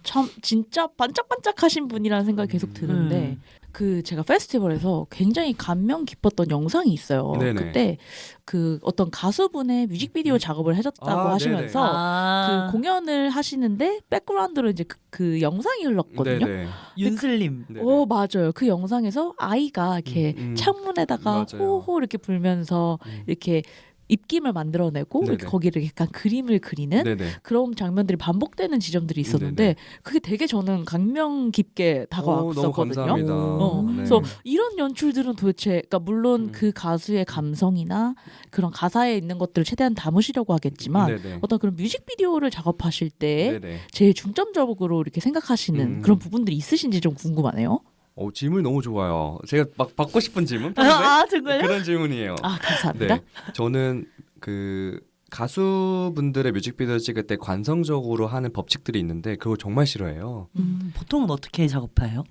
C: 참 진짜 반짝반짝하신 분이라는 생각이 계속 드는데 그 제가 페스티벌에서 굉장히 감명 깊었던 영상이 있어요.
B: 네네.
C: 그때 그 어떤 가수분의 뮤직비디오 작업을 해줬다고 하시면서 그 공연을 하시는데 백그라운드로 이제 그 영상이 흘렀거든요.
B: 네네.
A: 윤슬림.
B: 네네.
C: 맞아요. 그 영상에서 아이가 이렇게 창문에다가
B: 맞아요.
C: 호호 이렇게 불면서 이렇게 입김을 만들어내고
B: 네네.
C: 이렇게 거기를 약간 그림을 그리는
B: 네네.
C: 그런 장면들이 반복되는 지점들이 있었는데
B: 네네.
C: 그게 되게 저는 감명 깊게
B: 너무
C: 다가왔었거든요.
B: 감사합니다. 네.
C: 그래서 이런 연출들은 도대체 그러니까 물론 그 가수의 감성이나 그런 가사에 있는 것들을 최대한 담으시려고 하겠지만
B: 네네.
C: 어떤 그런 뮤직비디오를 작업하실 때
B: 네네.
C: 제일 중점적으로 이렇게 생각하시는 그런 부분들이 있으신지 좀 궁금하네요.
B: 질문 너무 좋아요. 제가 막 받고 싶은 질문?
A: 정말요?
B: 그런 질문이에요.
C: 감사합니다.
B: 네. 저는 그 가수분들의 뮤직비디오 찍을 때 관성적으로 하는 법칙들이 있는데 그걸 정말 싫어해요.
A: 보통은 어떻게 작업해요?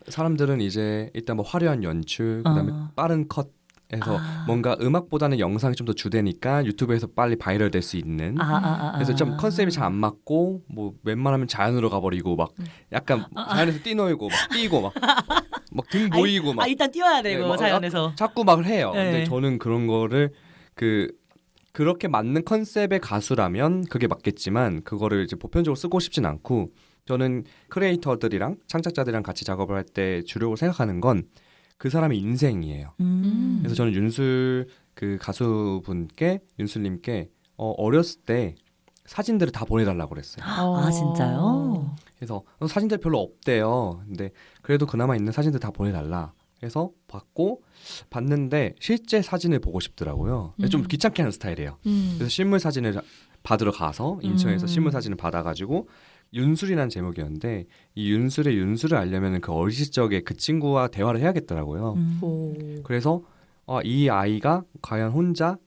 B: 사람들은 이제 일단 뭐 화려한 연출, 그다음에 빠른 컷에서 뭔가 음악보다는 영상이 좀 더 주되니까 유튜브에서 빨리 바이럴 될 수 있는. 그래서 좀 컨셉이 잘 안 맞고 뭐 웬만하면 자연으로 가버리고 막 약간 자연에서 뛰놀고 막 뛰고 막 등 보이고 막
A: 일단 뛰어야 되고
B: 막
A: 자연에서.
B: 자꾸 막 해요.
A: 네.
B: 근데 저는 그런 거를 그렇게 맞는 컨셉의 가수라면 그게 맞겠지만 그거를 이제 보편적으로 쓰고 싶진 않고 저는 크리에이터들이랑 창작자들이랑 같이 작업을 할 때 주력으로 생각하는 건 그 사람의 인생이에요. 그래서 저는 그 가수분께 윤슬님께 어렸을 때 사진들을 다 보내달라고 그랬어요.
A: 진짜요?
B: 그래서 사진들 별로 없대요. 근데 그래도 그나마 있는 사진들 다 보내달라. 그래서 봤는데 실제 사진을 보고 싶더라고요. 좀 귀찮게 하는 스타일이에요. 그래서 실물 사진을 받으러 가서 인천에서 실물 사진을 받아가지고 윤술이라는 제목이었는데 이 윤술의 윤술을 알려면 그 어릴 적에 그 친구와 대화를 해야겠더라고요. 그래서 이 아이가 과연 혼자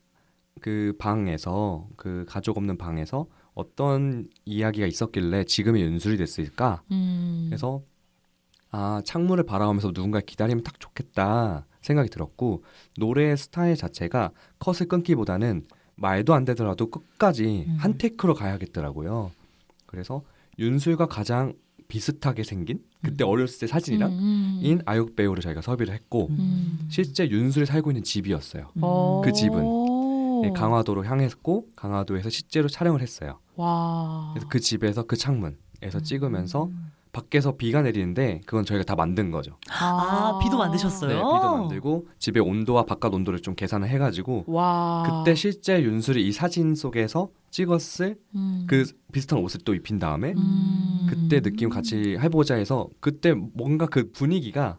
B: 그 방에서 그 가족 없는 방에서 어떤 이야기가 있었길래 지금의 윤술이 됐을까? 그래서 창문을 바라보면서 누군가 기다리면 딱 좋겠다 생각이 들었고 노래의 스타일 자체가 컷을 끊기보다는 말도 안 되더라도 끝까지 한 테이크로 가야겠더라고요. 그래서 윤술과 가장 비슷하게 생긴 그때 어렸을 때 사진이랑 인 아육 배우를 저희가 섭외를 했고 실제 윤술이 살고 있는 집이었어요. 그 집은 강화도로 향했고 강화도에서 실제로 촬영을 했어요. 그래서 그 집에서 그 창문에서 찍으면서 밖에서 비가 내리는데 그건 저희가 다 만든 거죠.
A: 비도 만드셨어요?
B: 네, 비도 만들고 집의 온도와 바깥 온도를 좀 계산을 해가지고 그때 실제 윤술이 이 사진 속에서 찍었을 그 비슷한 옷을 또 입힌 다음에 그때 느낌 같이 해보자 해서 그때 뭔가 그 분위기가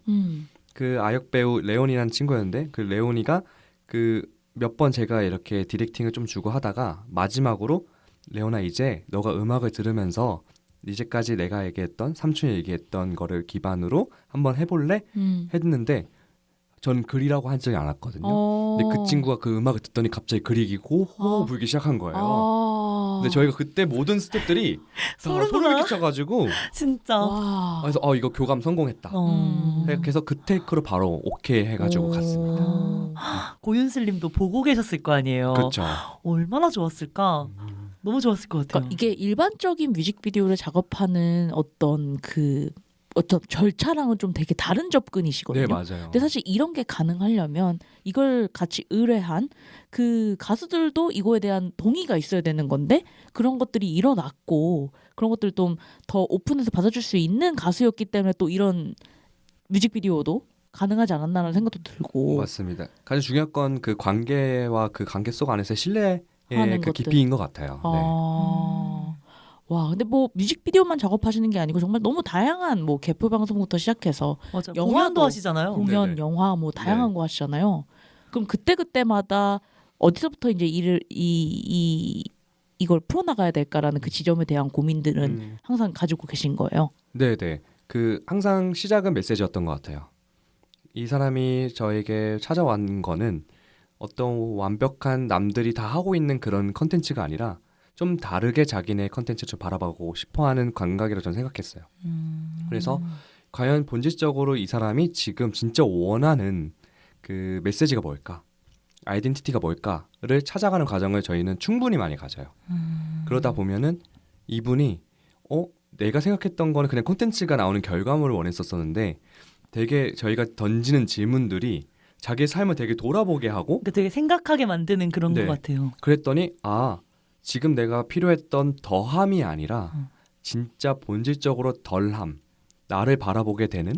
B: 그 아역 배우 레온이라는 친구였는데 그 레온이가 그 몇 번 제가 이렇게 디렉팅을 좀 주고 하다가 마지막으로 레오나 이제 너가 음악을 들으면서 이제까지 내가 얘기했던 삼촌이 얘기했던 거를 기반으로 한번 해볼래? 했는데 전 그리라고 한 적이 않았거든요. 근데 그 친구가 그 음악을 듣더니 갑자기 그리고 호호 불기 시작한 거예요. 근데 저희가 그때 모든 스태프들이 다
A: 소름
B: 소름을
A: 돋아.
B: 끼쳐가지고
A: 진짜.
C: 와.
B: 그래서 이거 교감 성공했다. 그래서 그 테이크로 바로 오케이 해가지고 갔습니다.
A: 고윤슬님도 보고 계셨을 거 아니에요.
B: 그렇죠.
A: 얼마나 좋았을까. 너무 좋았을 것 같아요.
C: 그러니까 이게 일반적인 뮤직비디오를 작업하는 어떤 절차랑은 좀 되게 다른 접근이시거든요.
B: 네, 맞아요.
C: 근데 사실 이런 게 가능하려면 이걸 같이 의뢰한 그 가수들도 이거에 대한 동의가 있어야 되는 건데 그런 것들이 일어났고 그런 것들 좀 더 오픈해서 받아줄 수 있는 가수였기 때문에 또 이런 뮤직비디오도 가능하지 않았나라는 생각도 들고.
B: 맞습니다. 가장 중요한 건 그 관계와 그 관계 속 안에서 신뢰의
C: 하는
B: 그
C: 것들.
B: 깊이인 것 같아요. 네.
C: 와, 근데 뭐 뮤직비디오만 작업하시는 게 아니고 정말 너무 다양한 뭐 개표 방송부터 시작해서
A: 맞아.
C: 영화도
A: 공연도 하시잖아요.
C: 공연,
B: 네네.
C: 영화 뭐 다양한
B: 네.
C: 거 하시잖아요. 그럼 그때마다 어디서부터 이제 이걸 풀어나가야 될까라는 그 지점에 대한 고민들은 항상 가지고 계신 거예요.
B: 네네. 그 항상 시작은 메시지였던 것 같아요. 이 사람이 저에게 찾아온 거는 어떤 완벽한 남들이 다 하고 있는 그런 컨텐츠가 아니라 좀 다르게 자기네 컨텐츠를 바라보고 싶어하는 감각이라고 저는 생각했어요. 그래서 과연 본질적으로 이 사람이 지금 진짜 원하는 그 메시지가 뭘까? 아이덴티티가 뭘까를 찾아가는 과정을 저희는 충분히 많이 가져요. 그러다 보면은 이분이 내가 생각했던 거는 그냥 콘텐츠가 나오는 결과물을 원했었었는데 되게 저희가 던지는 질문들이 자기의 삶을 되게 돌아보게 하고
A: 그러니까 되게 생각하게 만드는 그런
B: 네.
A: 것 같아요.
B: 그랬더니 지금 내가 필요했던 더함이 아니라 진짜 본질적으로 덜함, 나를 바라보게 되는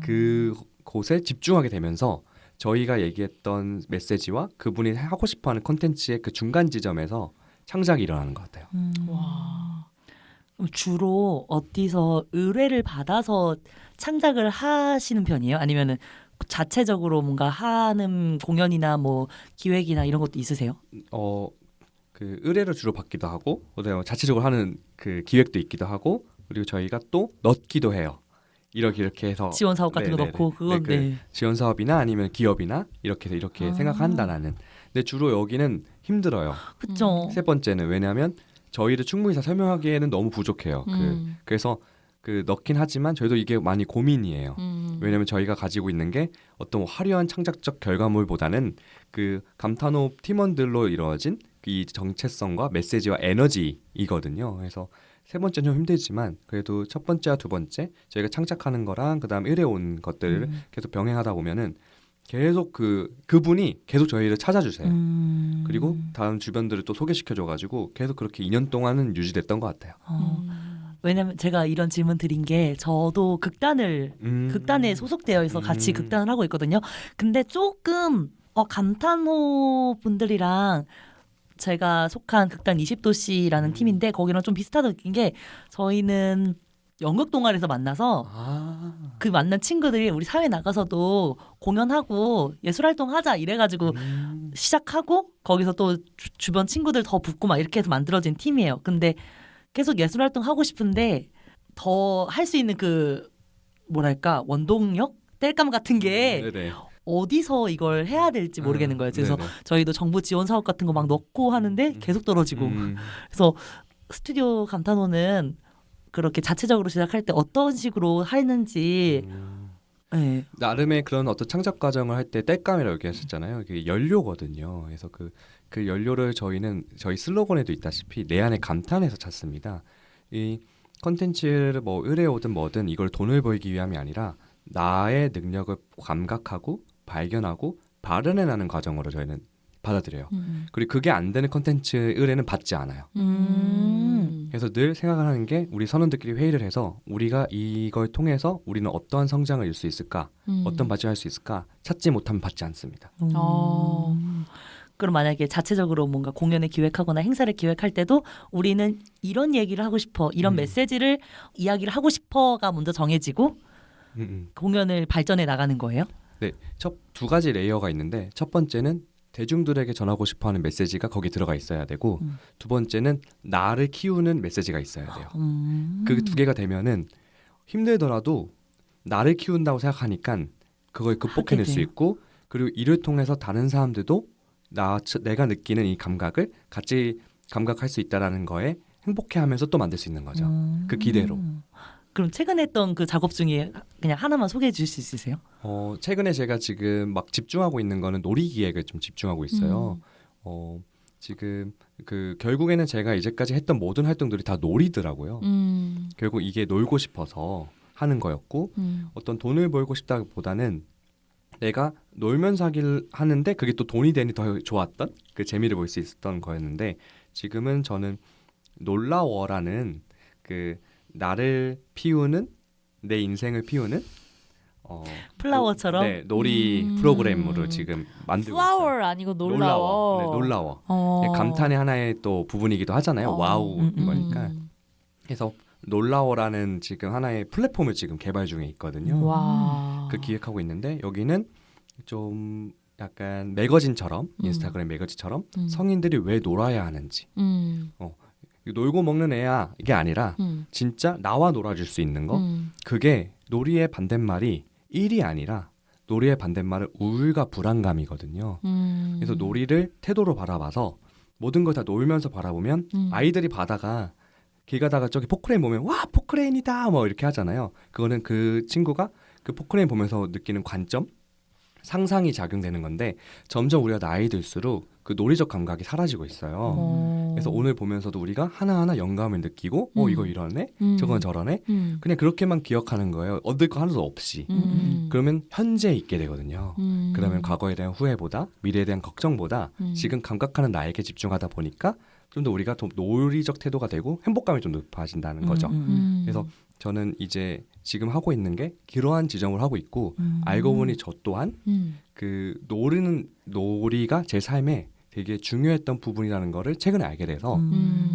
B: 그 곳에 집중하게 되면서 저희가 얘기했던 메시지와 그분이 하고 싶어하는 콘텐츠의 그 중간 지점에서 창작이 일어나는 것 같아요.
C: 와.
A: 주로 어디서 의뢰를 받아서 창작을 하시는 편이에요? 아니면은 자체적으로 뭔가 하는 공연이나 뭐 기획이나 이런 것도 있으세요?
B: 그 의뢰를 주로 받기도 하고, 그다음에 자체적으로 하는 그 기획도 있기도 하고, 그리고 저희가 또 넣기도 해요. 이렇게 해서
A: 지원 사업 같은 거
B: 네네네.
A: 넣고 그건
B: 네, 지원 사업이나 아니면 기업이나 이렇게 생각한다 나는. 근데 주로 여기는 힘들어요.
A: 그쵸.
B: 세 번째는 왜냐하면 저희를 충분히 다 설명하기에는 너무 부족해요. 그래서 그 넣긴 하지만 저희도 이게 많이 고민이에요. 왜냐하면 저희가 가지고 있는 게 어떤 화려한 창작적 결과물보다는 그 감탄호흡 팀원들로 이루어진 이 정체성과 메시지와 에너지이거든요. 그래서 세 번째는 좀 힘들지만 그래도 첫 번째와 두 번째 저희가 창작하는 거랑 그다음 의뢰온 것들을 계속 병행하다 보면은 계속 그분이 계속 저희를 찾아주세요. 그리고 다음 주변들을 또 소개시켜줘가지고 계속 그렇게 2년 동안은 유지됐던 것 같아요.
A: 왜냐면 제가 이런 질문 드린 게 저도 극단에 소속되어 있어 같이 극단을 하고 있거든요. 근데 조금 감탄호 분들이랑 제가 속한 극단 20도씨라는 팀인데 거기랑 좀 비슷하다고 느낀 게 저희는 연극 동아리에서 만나서 그 만난 친구들이 우리 사회 나가서도 공연하고 예술활동 하자 이래가지고 시작하고 거기서 또 주변 친구들 더 붙고 막 이렇게 해서 만들어진 팀이에요. 근데 계속 예술활동 하고 싶은데 더 할 수 있는 그 뭐랄까 원동력? 땔감 같은 게
B: 네네.
A: 어디서 이걸 해야 될지 모르겠는 거예요. 그래서
B: 네네.
A: 저희도 정부 지원 사업 같은 거 막 넣고 하는데 계속 떨어지고 그래서 스튜디오 감탄호는 그렇게 자체적으로 제작할 때 어떤 식으로 하는지 네.
B: 나름의 그런 어떤 창작 과정을 할 때 땔감이라고 얘기하셨잖아요. 이게 연료거든요. 그래서 그 연료를 저희는 저희 슬로건에도 있다시피 내 안에 감탄해서 찾습니다. 이 컨텐츠를 뭐 의뢰오든 뭐든 이걸 돈을 벌기 위함이 아니라 나의 능력을 감각하고 발견하고 발현해나는 과정으로 저희는 받아들여요. 그리고 그게 안 되는 컨텐츠 의뢰는 받지 않아요. 그래서 늘 생각을 하는 게 우리 선원들끼리 회의를 해서 우리가 이걸 통해서 우리는 어떠한 성장을 이룰 수 있을까? 어떤 발전할 수 있을까? 찾지 못하면 받지 않습니다.
A: 그럼 만약에 자체적으로 뭔가 공연을 기획하거나 행사를 기획할 때도 우리는 이런 얘기를 하고 싶어, 이런 메시지를 이야기를 하고 싶어가 먼저 정해지고 공연을 발전해 나가는 거예요?
B: 네, 첫 두 가지 레이어가 있는데 첫 번째는 대중들에게 전하고 싶어하는 메시지가 거기 들어가 있어야 되고 두 번째는 나를 키우는 메시지가 있어야 돼요. 그 두 개가 되면은 힘들더라도 나를 키운다고 생각하니까 그걸 극복해낼 수
A: 돼요.
B: 있고 그리고 이를 통해서 다른 사람들도 내가 느끼는 이 감각을 같이 감각할 수 있다라는 거에 행복해하면서 또 만들 수 있는 거죠. 그 기대로.
A: 그럼 최근에 했던 그 작업 중에 그냥 하나만 소개해 주실 수 있으세요?
B: 최근에 제가 지금 막 집중하고 있는 거는 놀이 기획을 좀 집중하고 있어요. 지금 그 결국에는 제가 이제까지 했던 모든 활동들이 다 놀이더라고요. 결국 이게 놀고 싶어서 하는 거였고 어떤 돈을 벌고 싶다기보다는 내가 놀면서 하기를 하는데 그게 또 돈이 되니 더 좋았던 그 재미를 볼 수 있었던 거였는데 지금은 저는 놀라워라는 그 나를 피우는 내 인생을 피우는
A: 플라워처럼?
B: 놀이 프로그램으로 지금 만들고 있어요.
C: 플라워 아니고 놀라워.
B: 네, 놀라워. 감탄의 하나의 또 부분이기도 하잖아요. 와우 이거니까. 그래서 놀라워라는 지금 하나의 플랫폼을 지금 개발 중에 있거든요.
C: 와.
B: 그 기획하고 있는데 여기는 좀 약간 매거진처럼 인스타그램 매거진처럼 성인들이 왜 놀아야 하는지 놀고 먹는 애야 이게 아니라 진짜 나와 놀아줄 수 있는 거 그게 놀이의 반대말이 일이 아니라 놀이의 반대말은 우울과 불안감이거든요. 그래서 놀이를 태도로 바라봐서 모든 걸 다 놀면서 바라보면 아이들이 바다가 길 가다가 저기 포크레인 보면 와 포크레인이다 뭐 이렇게 하잖아요. 그거는 그 친구가 그 포크레인 보면서 느끼는 관점 상상이 작용되는 건데 점점 우리가 나이 들수록 그 놀이적 감각이 사라지고 있어요. 그래서 오늘 보면서도 우리가 하나하나 영감을 느끼고 이거 이러네 저건 저러네 그냥 그렇게만 기억하는 거예요. 얻을 거 하나도 없이. 그러면 현재에 있게 되거든요. 그러면 과거에 대한 후회보다 미래에 대한 걱정보다 지금 감각하는 나에게 집중하다 보니까 좀 더 우리가 더 놀이적 태도가 되고 행복감이 좀 높아진다는 거죠. 그래서 저는 이제 지금 하고 있는 게 그러한 지점을 하고 있고 알고 보니 저 또한 그 놀이가 제 삶에 되게 중요했던 부분이라는 거를 최근에 알게 돼서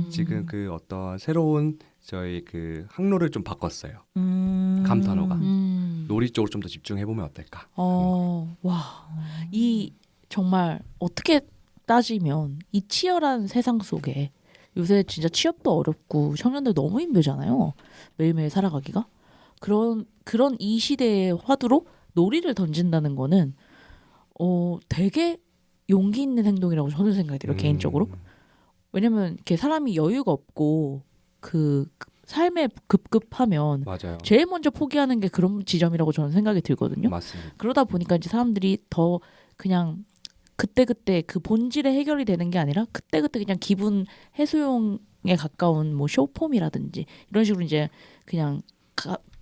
B: 지금 그 어떤 새로운 저희 그 항로를 좀 바꿨어요. 감탄호가 놀이 쪽으로 좀 더 집중해보면 어떨까.
C: 와, 이 정말 어떻게 따지면 이 치열한 세상 속에 요새 진짜 취업도 어렵고 청년들 너무 힘들잖아요. 매일매일 살아가기가. 그런 이 시대의 화두로 놀이를 던진다는 거는 되게 용기 있는 행동이라고 저는 생각이 들어요. 개인적으로. 왜냐면 이렇게 사람이 여유가 없고 그 삶에 급급하면
B: 맞아요.
C: 제일 먼저 포기하는 게 그런 지점이라고 저는 생각이 들거든요.
B: 맞습니다.
C: 그러다 보니까 이제 사람들이 더 그냥 그때그때 그 본질의 해결이 되는 게 아니라 그때그때 그냥 기분 해소용에 가까운 뭐 쇼폼이라든지 이런 식으로 이제 그냥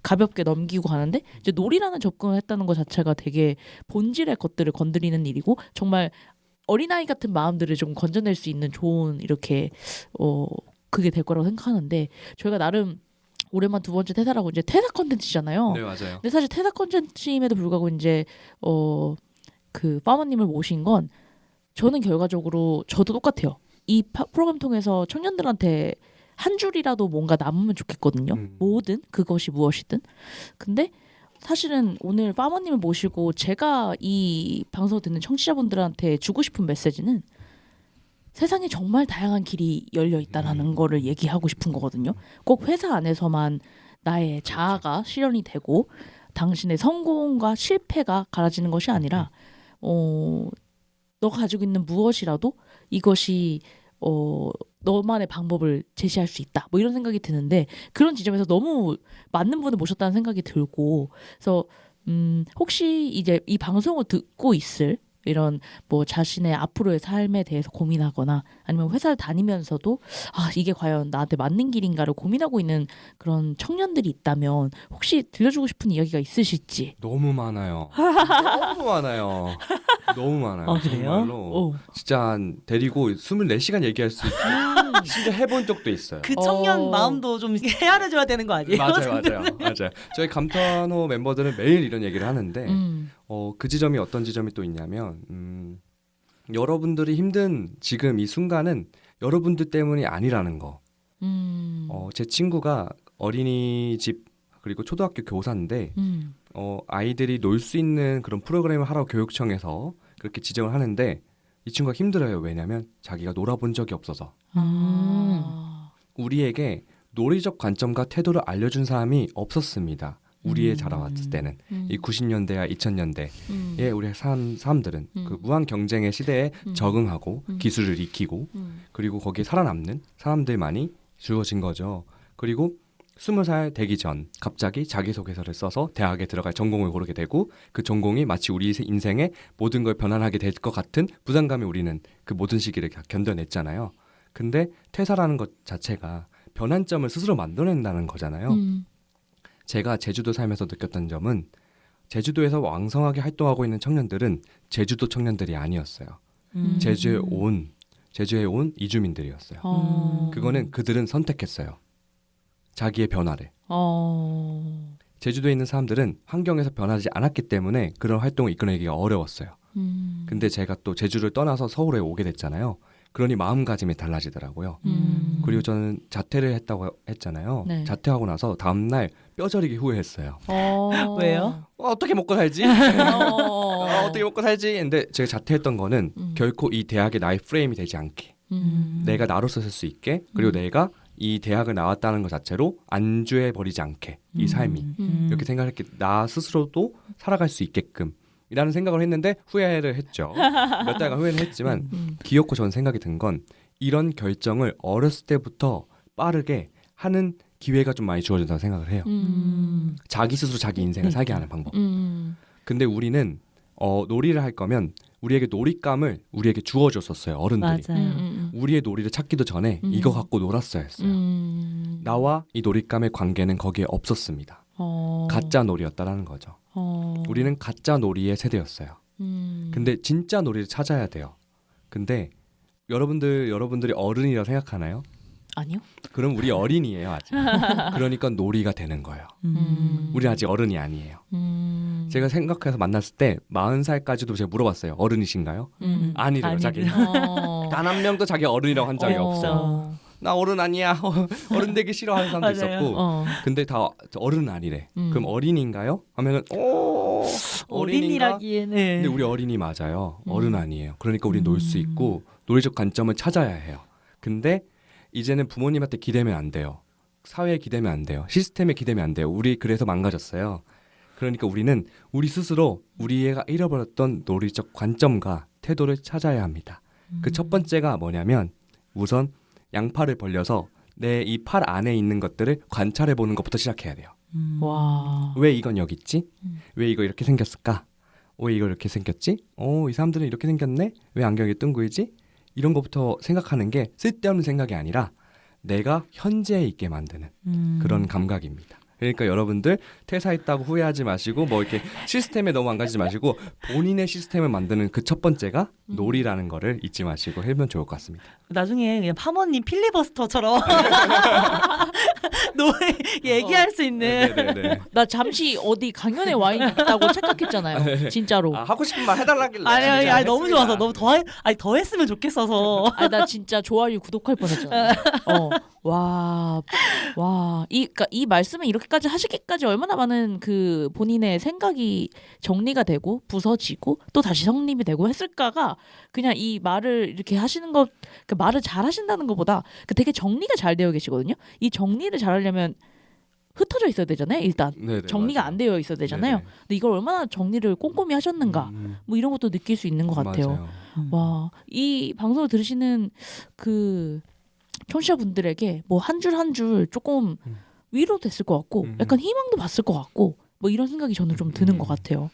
C: 가볍게 넘기고 가는데 이제 놀이라는 접근을 했다는 것 자체가 되게 본질의 것들을 건드리는 일이고 정말 어린아이 같은 마음들을 좀 건져낼 수 있는 좋은 이렇게 그게 될 거라고 생각하는데 저희가 나름 올해만 두 번째 퇴사라고 이제 퇴사 컨텐츠잖아요.
B: 네 맞아요.
C: 근데 사실 퇴사 컨텐츠임에도 불구하고 이제 그 파머님을 모신 건 저는 결과적으로 저도 똑같아요. 이 프로그램 통해서 청년들한테 한 줄이라도 뭔가 남으면 좋겠거든요. 뭐든 그것이 무엇이든. 근데 사실은 오늘 파머님을 모시고 제가 이 방송을 듣는 청취자분들한테 주고 싶은 메시지는 세상에 정말 다양한 길이 열려 있다라는 거를 얘기하고 싶은 거거든요. 꼭 회사 안에서만 나의 자아가 실현이 되고 당신의 성공과 실패가 갈라지는 것이 아니라 너가 가지고 있는 무엇이라도 이것이 너만의 방법을 제시할 수 있다. 뭐 이런 생각이 드는데 그런 지점에서 너무 맞는 분을 모셨다는 생각이 들고 그래서 혹시 이제 이 방송을 듣고 있을 이런 뭐 자신의 앞으로의 삶에 대해서 고민하거나 아니면 회사를 다니면서도 이게 과연 나한테 맞는 길인가를 고민하고 있는 그런 청년들이 있다면 혹시 들려주고 싶은 이야기가 있으실지.
B: 너무 많아요. 너무 많아요. 너무 많아요.
A: 그래요?
B: 정말로 진짜 데리고 24시간 얘기할 수 있고 진짜 해본 적도 있어요.
A: 그 청년 마음도 좀 헤아려줘야 되는 거 아니에요?
B: 맞아요. 저희 감탄호 멤버들은 매일 이런 얘기를 하는데 그 지점이 어떤 지점이 또 있냐면 여러분들이 힘든 지금 이 순간은 여러분들 때문이 아니라는 거. 제 친구가 어린이집 그리고 초등학교 교사인데 아이들이 놀 수 있는 그런 프로그램을 하라고 교육청에서 그렇게 지정을 하는데 이 친구가 힘들어요. 왜냐하면 자기가 놀아본 적이 없어서. 우리에게 놀이적 관점과 태도를 알려준 사람이 없었습니다. 우리의 자라왔을 때는 이 90년대와 2000년대에 우리 사람들은 그 무한 경쟁의 시대에 적응하고 기술을 익히고 그리고 거기에 살아남는 사람들만이 주어진 거죠. 그리고 20살 되기 전 갑자기 자기소개서를 써서 대학에 들어갈 전공을 고르게 되고 그 전공이 마치 우리 인생의 모든 걸 변환하게 될 것 같은 부담감에 우리는 그 모든 시기를 견뎌냈잖아요. 근데 퇴사라는 것 자체가 변환점을 스스로 만들어낸다는 거잖아요. 제가 제주도 살면서 느꼈던 점은 제주도에서 왕성하게 활동하고 있는 청년들은 제주도 청년들이 아니었어요. 제주에 온 이주민들이었어요. 그거는 그들은 선택했어요. 자기의 변화를. 제주도에 있는 사람들은 환경에서 변하지 않았기 때문에 그런 활동을 이끌어내기가 어려웠어요. 근데 제가 또 제주를 떠나서 서울에 오게 됐잖아요. 그러니 마음가짐이 달라지더라고요. 그리고 저는 자퇴를 했다고 했잖아요.
C: 네.
B: 자퇴하고 나서 다음날 뼈저리게 후회했어요.
A: 왜요?
B: 어떻게 먹고 살지? 어떻게 먹고 살지? 근데 제가 자퇴했던 거는 결코 이 대학의 나의 프레임이 되지 않게 내가 나로서 살 수 있게 그리고 내가 이 대학을 나왔다는 것 자체로 안주해버리지 않게 이 삶이 이렇게 생각했기 나 스스로도 살아갈 수 있게끔 이라는 생각을 했는데 후회를 했죠. 몇 달간 후회를 했지만 귀엽고 저는 생각이 든 건 이런 결정을 어렸을 때부터 빠르게 하는 기회가 좀 많이 주어진다고 생각을 해요. 자기 스스로 자기 인생을 살게 하는 방법. 근데 우리는 놀이를 할 거면 우리에게 놀잇감을 우리에게 주어줬었어요. 어른들이.
A: 맞아요.
B: 우리의 놀이를 찾기도 전에 이거 갖고 놀았어야 했어요. 나와 이 놀잇감의 관계는 거기에 없었습니다. 가짜 놀이였다라는 거죠. 우리는 가짜 놀이의 세대였어요. 근데 진짜 놀이를 찾아야 돼요. 근데 여러분들이 어른이라고 생각하나요?
C: 아니요.
B: 그럼 우리 어린이에요 아직. 그러니까 놀이가 되는 거예요. 우리 아직 어른이 아니에요. 제가 생각해서 만났을 때 40살까지도 제가 물어봤어요. 어른이신가요? 아니래요. 자기 단 한 명도 자기 어른이라고 한 적이 없어요. 나 어른 아니야. 어른 되기 싫어하는 사람도 있었고 근데 다 어른 아니래. 그럼 어린인가요? 하면은 어린인가?
A: 어린이라기에는
B: 근데 우리 어린이 맞아요. 어른 아니에요. 그러니까 우리 놀 수 있고 놀이적 관점을 찾아야 해요. 근데 이제는 부모님한테 기대면 안 돼요. 사회에 기대면 안 돼요. 시스템에 기대면 안 돼요. 우리 그래서 망가졌어요. 그러니까 우리는 우리 스스로 우리가 잃어버렸던 놀이적 관점과 태도를 찾아야 합니다. 그 첫 번째가 뭐냐면 우선 양팔을 벌려서 내 이 팔 안에 있는 것들을 관찰해 보는 것부터 시작해야 돼요.
C: 와.
B: 왜 이건 여기 있지? 왜 이거 이렇게 생겼을까? 왜 이거 이렇게 생겼지? 이 사람들은 이렇게 생겼네? 왜 안경이 둥글지? 이런 것부터 생각하는 게 쓸데없는 생각이 아니라 내가 현재에 있게 만드는 그런 감각입니다. 그러니까 여러분들 퇴사했다고 후회하지 마시고 뭐 이렇게 시스템에 너무 안 가지 마시고 본인의 시스템을 만드는 그 첫 번째가 놀이라는 거를 잊지 마시고 하면 좋을 것 같습니다.
A: 나중에 그냥 파모님 필리버스터처럼 노래 얘기할 수 있는
B: 네네네.
C: 나 잠시 어디 강연에 와 있다고 착각했잖아요. 진짜로.
B: 하고 싶은 말 해달라길래.
A: 아니 너무 좋아서 너무 더 했으면 좋겠어서
C: 나 진짜 좋아요 구독할 뻔했잖아. 와. 그러니까 이 말씀을 이렇게까지 하시기까지 얼마나 많은 그 본인의 생각이 정리가 되고 부서지고 또 다시 성립이 되고 했을까가 그냥 이 말을 이렇게 하시는 것, 그 말을 잘 하신다는 것보다 그 되게 정리가 잘 되어 계시거든요. 이 정리를 잘 하려면 흩어져 있어야 되잖아요. 일단
B: 네네,
C: 정리가
B: 맞아요.
C: 안 되어 있어야 되잖아요.
B: 네네.
C: 근데 이걸 얼마나 정리를 꼼꼼히 하셨는가 뭐 이런 것도 느낄 수 있는 것 같아요.
B: 맞아요.
C: 와, 이 방송을 들으시는 그 청취자분들에게 뭐 한 줄 한 줄 조금 위로됐을 것 같고 약간 희망도 봤을 것 같고 뭐 이런 생각이 저는 좀 드는 것 같아요.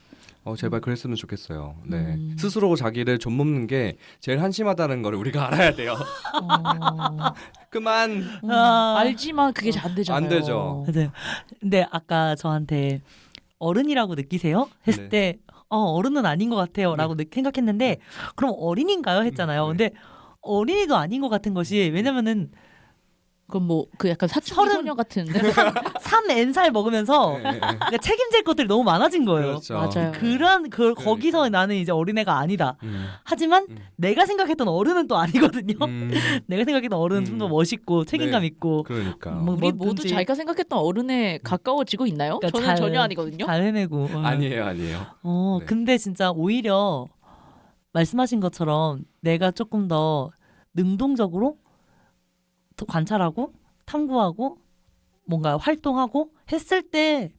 B: 제발 그랬으면 좋겠어요. 네. 스스로 자기를 좀먹는 게 제일 한심하다는 걸 우리가 알아야 돼요. 그만.
C: 알지만 그게 잘 안 되잖아요.
B: 안 되죠.
A: 맞아요. 근데 아까 저한테 어른이라고 느끼세요? 했을
B: 네.
A: 때 어른은 아닌 것 같아요라고 생각했는데 그럼 어린인가요? 했잖아요.
B: 네.
A: 근데 어린이도 아닌 것 같은 것이 왜냐면은
C: 그럼 뭐 그 약간 사춘기 소녀 같은
A: 3N살 먹으면서
B: 네.
A: 그러니까 책임질 것들이 너무 많아진 거예요.
B: 그렇죠.
C: 맞아요.
A: 거기서 나는 이제 어린애가 아니다. 하지만
B: 음.
A: 내가 생각했던 어른은 또 아니거든요. 내가 생각했던 어른은 좀 더 멋있고 책임감
B: 네.
A: 있고
B: 그러니까.
A: 뭐
C: 우리 모두
A: 뭐든지
C: 자기가 생각했던 어른에 가까워지고 있나요?
A: 그러니까
C: 저는 전혀 아니거든요.
A: 잘 해내고.
B: 아니에요.
A: 네.
B: 네.
A: 근데 진짜 오히려 말씀하신 것처럼 내가 조금 더 능동적으로 더 관찰하고 탐구하고 뭔가 활동하고 했을 때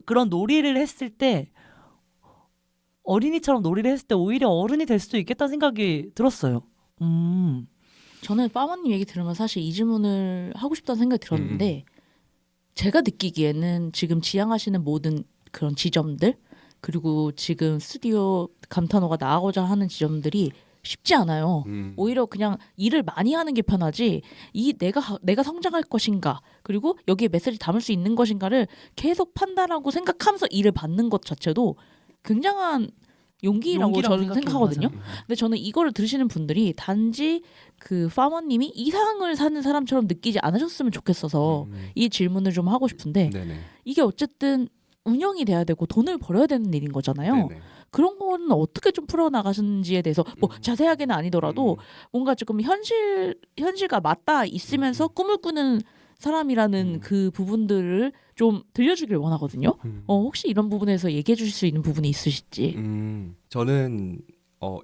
A: 그런 놀이를 했을 때 어린이처럼 놀이를 했을 때 오히려 어른이 될 수도 있겠다는 생각이 들었어요.
C: 저는 파머님 얘기 들으면 사실 이 질문을 하고 싶다는 생각이 들었는데 제가 느끼기에는 지금 지향하시는 모든 그런 지점들 그리고 지금 스튜디오 감탄호가 나가고자 하는 지점들이 쉽지 않아요. 오히려 그냥 일을 많이 하는 게 편하지 이 내가 성장할 것인가 그리고 여기에 메시지 담을 수 있는 것인가를 계속 판단하고 생각하면서 일을 받는 것 자체도 굉장한 용기라고 저는 생각하거든요. 근데 저는 이거를 들으시는 분들이 단지 그 파머님이 이상을 사는 사람처럼 느끼지 않으셨으면 좋겠어서 이 질문을 좀 하고 싶은데
B: 네네.
C: 이게 어쨌든 운영이 돼야 되고 돈을 벌어야 되는 일인 거잖아요.
B: 네네.
C: 그런 거는 어떻게 좀 풀어나가시는지에 대해서 뭐 자세하게는 아니더라도 뭔가 조금 현실과 맞닿아 있으면서 꿈을 꾸는 사람이라는 그 부분들을 좀 들려주길 원하거든요. 혹시 이런 부분에서 얘기해 주실 수 있는 부분이 있으실지.
B: 저는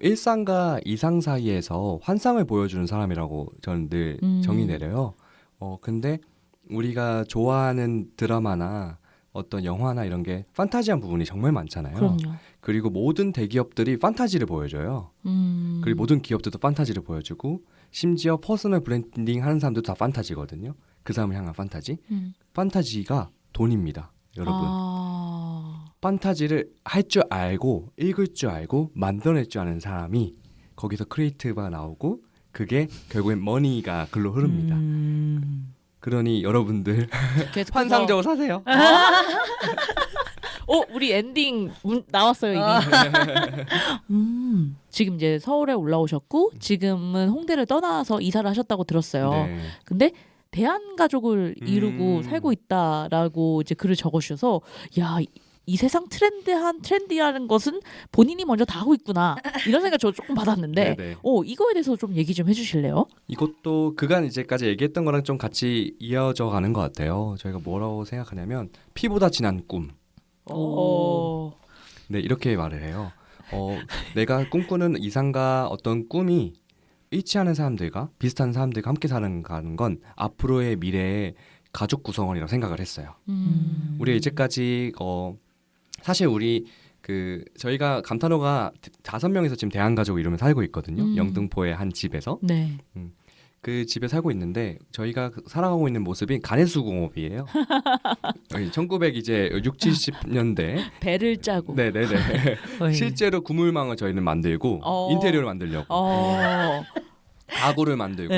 B: 일상과 이상 사이에서 환상을 보여주는 사람이라고 저는 늘 정의 내려요. 근데 우리가 좋아하는 드라마나 어떤 영화나 이런 게 판타지한 부분이 정말 많잖아요.
C: 그럼요.
B: 그리고 모든 대기업들이 판타지를 보여줘요. 그리고 모든 기업들도 판타지를 보여주고 심지어 퍼스널 브랜딩 하는 사람들도 다 판타지거든요. 그 사람을 향한 판타지. 판타지가 돈입니다. 여러분. 판타지를 할 줄 알고 읽을 줄 알고 만들어낼 줄 아는 사람이 거기서 크리에이티브가 나오고 그게 결국엔 머니가 글로 흐릅니다. 그러니 여러분들 환상적으로 사세요.
C: 우리 엔딩 나왔어요 이미. 지금 이제 서울에 올라오셨고 지금은 홍대를 떠나서 이사를 하셨다고 들었어요.
B: 네.
C: 근데 대한가족을 이루고 살고 있다라고 이제 글을 적어주셔서 야, 이 세상 트렌디라는 것은 본인이 먼저 다 하고 있구나 이런 생각 저 조금 받았는데
B: 네네.
C: 이거에 대해서 좀 얘기 좀 해주실래요?
B: 이것도 그간 이제까지 얘기했던 거랑 좀 같이 이어져 가는 것 같아요. 저희가 뭐라고 생각하냐면 피보다 진한 꿈. 네, 이렇게 말을 해요. 내가 꿈꾸는 이상과 어떤 꿈이 일치하는 사람들과 비슷한 사람들과 함께 사는 건 앞으로의 미래의 가족 구성원이라고 생각을 했어요. 우리 이제까지 사실 우리 저희가 감탄호가 5명에서 지금 대한가족을 이루며 살고 있거든요. 영등포의 한 집에서.
C: 네.
B: 그 집에 살고 있는데 저희가 살아가고 있는 모습이 가내수공업이에요. 1960, 70년대
C: 배를 짜고.
B: 네네네. 실제로 구물망을 저희는 만들고 인테리어를 만들려고 가구를 만들고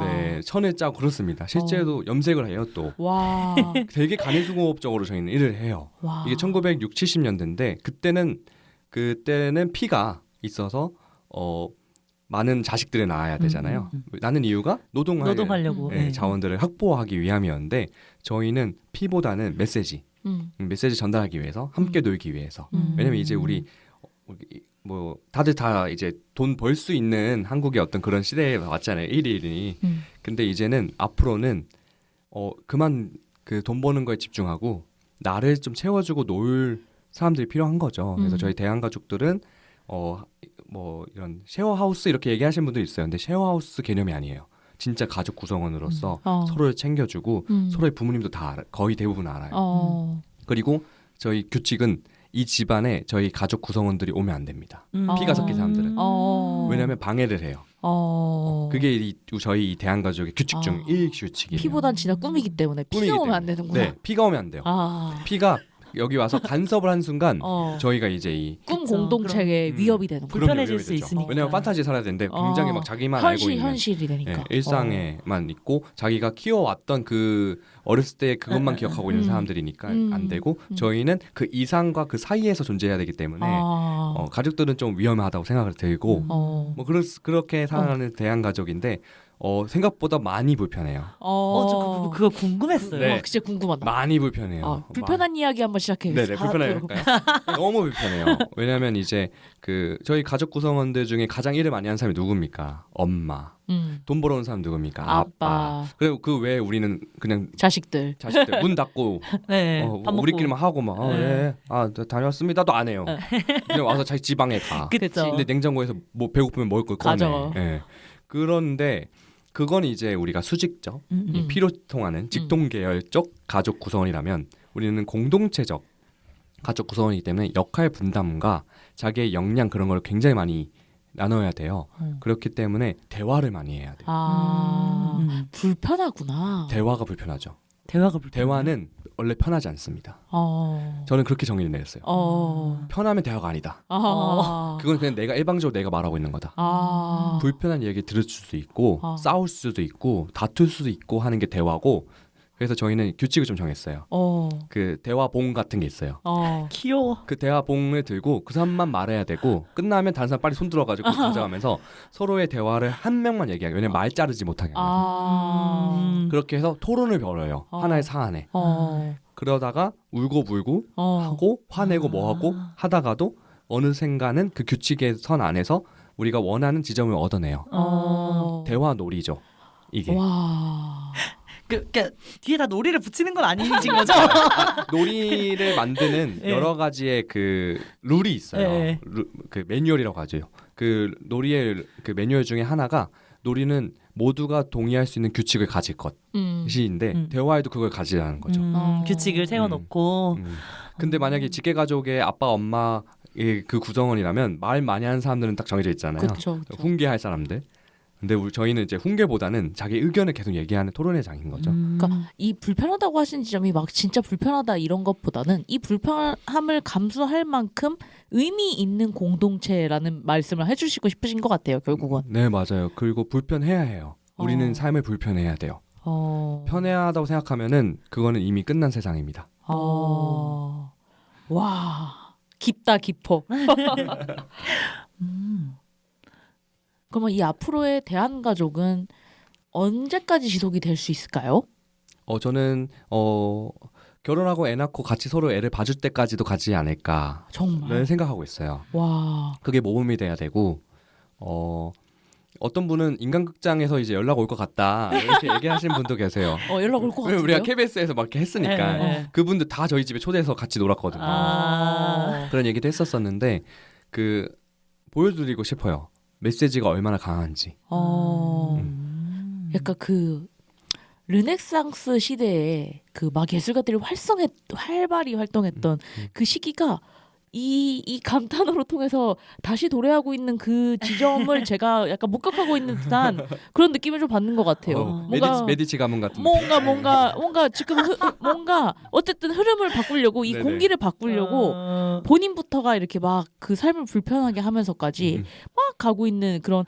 B: 네, 천을 짜고 그렇습니다. 실제로 염색을 해요 또.
C: 와.
B: 되게 가내수공업적으로 저희는 일을 해요.
C: 와.
B: 이게 1960, 70년대인데 그때는 피가 있어서 많은 자식들을 낳아야 되잖아요. 낳는 이유가
A: 노동하려고
B: 네, 자원들을 확보하기 위함이었는데 저희는 피보다는 메시지 전달하기 위해서 함께 놀기 위해서. 왜냐면 이제 우리 뭐 다들 다 이제 돈 벌 수 있는 한국의 어떤 그런 시대에 왔잖아요. 일이. 근데 이제는 앞으로는 그만 그 돈 버는 거에 집중하고 나를 좀 채워주고 놀 사람들이 필요한 거죠. 그래서 저희 대한가족들은 뭐 이런 쉐어하우스 이렇게 얘기하시는 분도 있어요. 근데 쉐어하우스 개념이 아니에요. 진짜 가족 구성원으로서 서로를 챙겨주고 서로의 부모님도 다 거의 대부분 알아요. 그리고 저희 규칙은 이 집안에 저희 가족 구성원들이 오면 안 됩니다. 피가 섞인 사람들은. 왜냐하면 방해를 해요. 그게 저희 대한가족의 규칙 중 1규칙이에요.
C: 피보단 진짜 꿈이기 때문에 피가 오면 안 되는구나.
B: 네, 피가 오면 안 돼요. 피가 여기 와서 간섭을 한 순간 저희가 이제 이
C: 꿈 공동체의 위협이 되는 거예요.
A: 불편해질 수 있으니까.
B: 왜냐면 판타지 살아야 되는데 굉장히 막 자기만 알고 있는
C: 현실이 되니까.
B: 일상에만 있고 자기가 키워왔던 그 어렸을 때 그것만 기억하고 있는 사람들이니까 안 되고 저희는 그 이상과 그 사이에서 존재해야 되기 때문에 가족들은 좀 위험하다고 생각을 들고 뭐 그렇게 살아가는 대한가족인데 생각보다 많이 불편해요.
A: 저 그거 궁금했어요.
B: 네.
C: 진짜 궁금하다.
B: 많이 불편해요.
C: 불편한 이야기 한번 시작해.
B: 네네, 불편할까요? 너무 불편해요. 왜냐하면 이제 저희 가족 구성원들 중에 가장 일을 많이 하는 사람이 누굽니까? 엄마. 돈 벌어온 사람 누굽니까? 아빠. 그리고 그 외에 우리는 그냥
C: 자식들
B: 문 닫고
A: 네, 밥 먹고.
B: 우리끼리만 하고 막 다녀왔습니다도 안 해요. 그냥 와서 자기 지방에 가.
A: 그쵸.
B: 근데 냉장고에서 뭐 배고프면 먹을 걸 꺼내.
C: 가져.
B: 예. 그런데 그건 이제 우리가 수직적 피로 통하는 직동 계열적 가족 구성원이라면 우리는 공동체적 가족 구성원이기 때문에 역할 분담과 자기의 역량 그런 걸 굉장히 많이 나눠야 돼요. 그렇기 때문에 대화를 많이 해야 돼요.
C: 불편하구나.
B: 대화가 불편하죠.
A: 대화는
B: 원래 편하지 않습니다. 저는 그렇게 정의를 내렸어요. 편하면 대화가 아니다. 그건 그냥 내가 일방적으로 내가 말하고 있는 거다. 불편한 얘기 들을 수도 있고 싸울 수도 있고 다툴 수도 있고 하는 게 대화고, 그래서 저희는 규칙을 좀 정했어요. 그 대화봉 같은 게 있어요.
A: 귀여워.
B: 그 대화봉을 들고 그 사람만 말해야 되고 끝나면 다른 사람 빨리 손 들어가지고 가져가면서 서로의 대화를 한 명만 얘기하게. 왜냐면 말 자르지 못하게 하면. 그렇게 해서 토론을 벌여요. 하나의 사안에. 그러다가 울고 불고 하고 화내고 뭐하고 하다가도 어느샌가는 그 규칙의 선 안에서 우리가 원하는 지점을 얻어내요. 대화 놀이죠. 이게.
C: 와.
A: 그러니까 뒤에 다 놀이를 붙이는 건 아니신 거죠?
B: 놀이를 만드는
A: 네.
B: 여러 가지의 그 룰이 있어요.
A: 네.
B: 그 매뉴얼이라고 하죠. 그 놀이의 그 매뉴얼 중에 하나가 모두는 동의할 수 있는 규칙을 가질 것이인데 대화에도 그걸 가지라는 거죠.
A: 규칙을 세워놓고.
B: 근데 만약에 직계 가족의 아빠 엄마의 그 구성원이라면 말 많이 하는 사람들은 딱 정해져 있잖아요.
C: 그쵸.
B: 훈계할 사람들. 근데 저희는 이제 훈계보다는 자기 의견을 계속 얘기하는 토론의 장인 거죠.
C: 그러니까 이 불편하다고 하신 지점이 막 진짜 불편하다 이런 것보다는 이 불편함을 감수할 만큼 의미 있는 공동체라는 말씀을 해주시고 싶으신 것 같아요. 결국은.
B: 네, 맞아요. 그리고 불편해야 해요. 우리는 삶을 불편해야 돼요. 편해하다고 생각하면은 그거는 이미 끝난 세상입니다.
C: 와, 깊다 깊어. 그러면 이 앞으로의 대한가족은 언제까지 지속이 될 수 있을까요?
B: 저는 결혼하고 애 낳고 같이 서로 애를 봐줄 때까지도 가지 않을까를
C: 정말.
B: 생각하고 있어요.
C: 와.
B: 그게 모범이 돼야 되고 어떤 분은 인간극장에서 이제 연락 올 것 같다 이렇게 얘기하시는 분도 계세요.
C: 연락 올 것 같은데요?
B: 우리가 KBS에서 막 이렇게 했으니까
A: 네.
B: 그분들 다 저희 집에 초대해서 같이 놀았거든요. 그런 얘기도 했었었는데 보여드리고 싶어요. 메시지가 얼마나 강한지.
C: 약간 그 르네상스 시대에 그 막 예술가들이 활발히 활동했던 그 시기가 이 감탄어로 통해서 다시 도래하고 있는 그 지점을 제가 약간 목격하고 있는 듯한 그런 느낌을 좀 받는 것 같아요. 뭔가
B: 메디치 가문 같은.
C: 뭔가 지금 뭔가 어쨌든 흐름을 바꾸려고 이
B: 네네.
C: 공기를 바꾸려고 본인부터가 이렇게 막 그 삶을 불편하게 하면서까지 막 가고 있는 그런.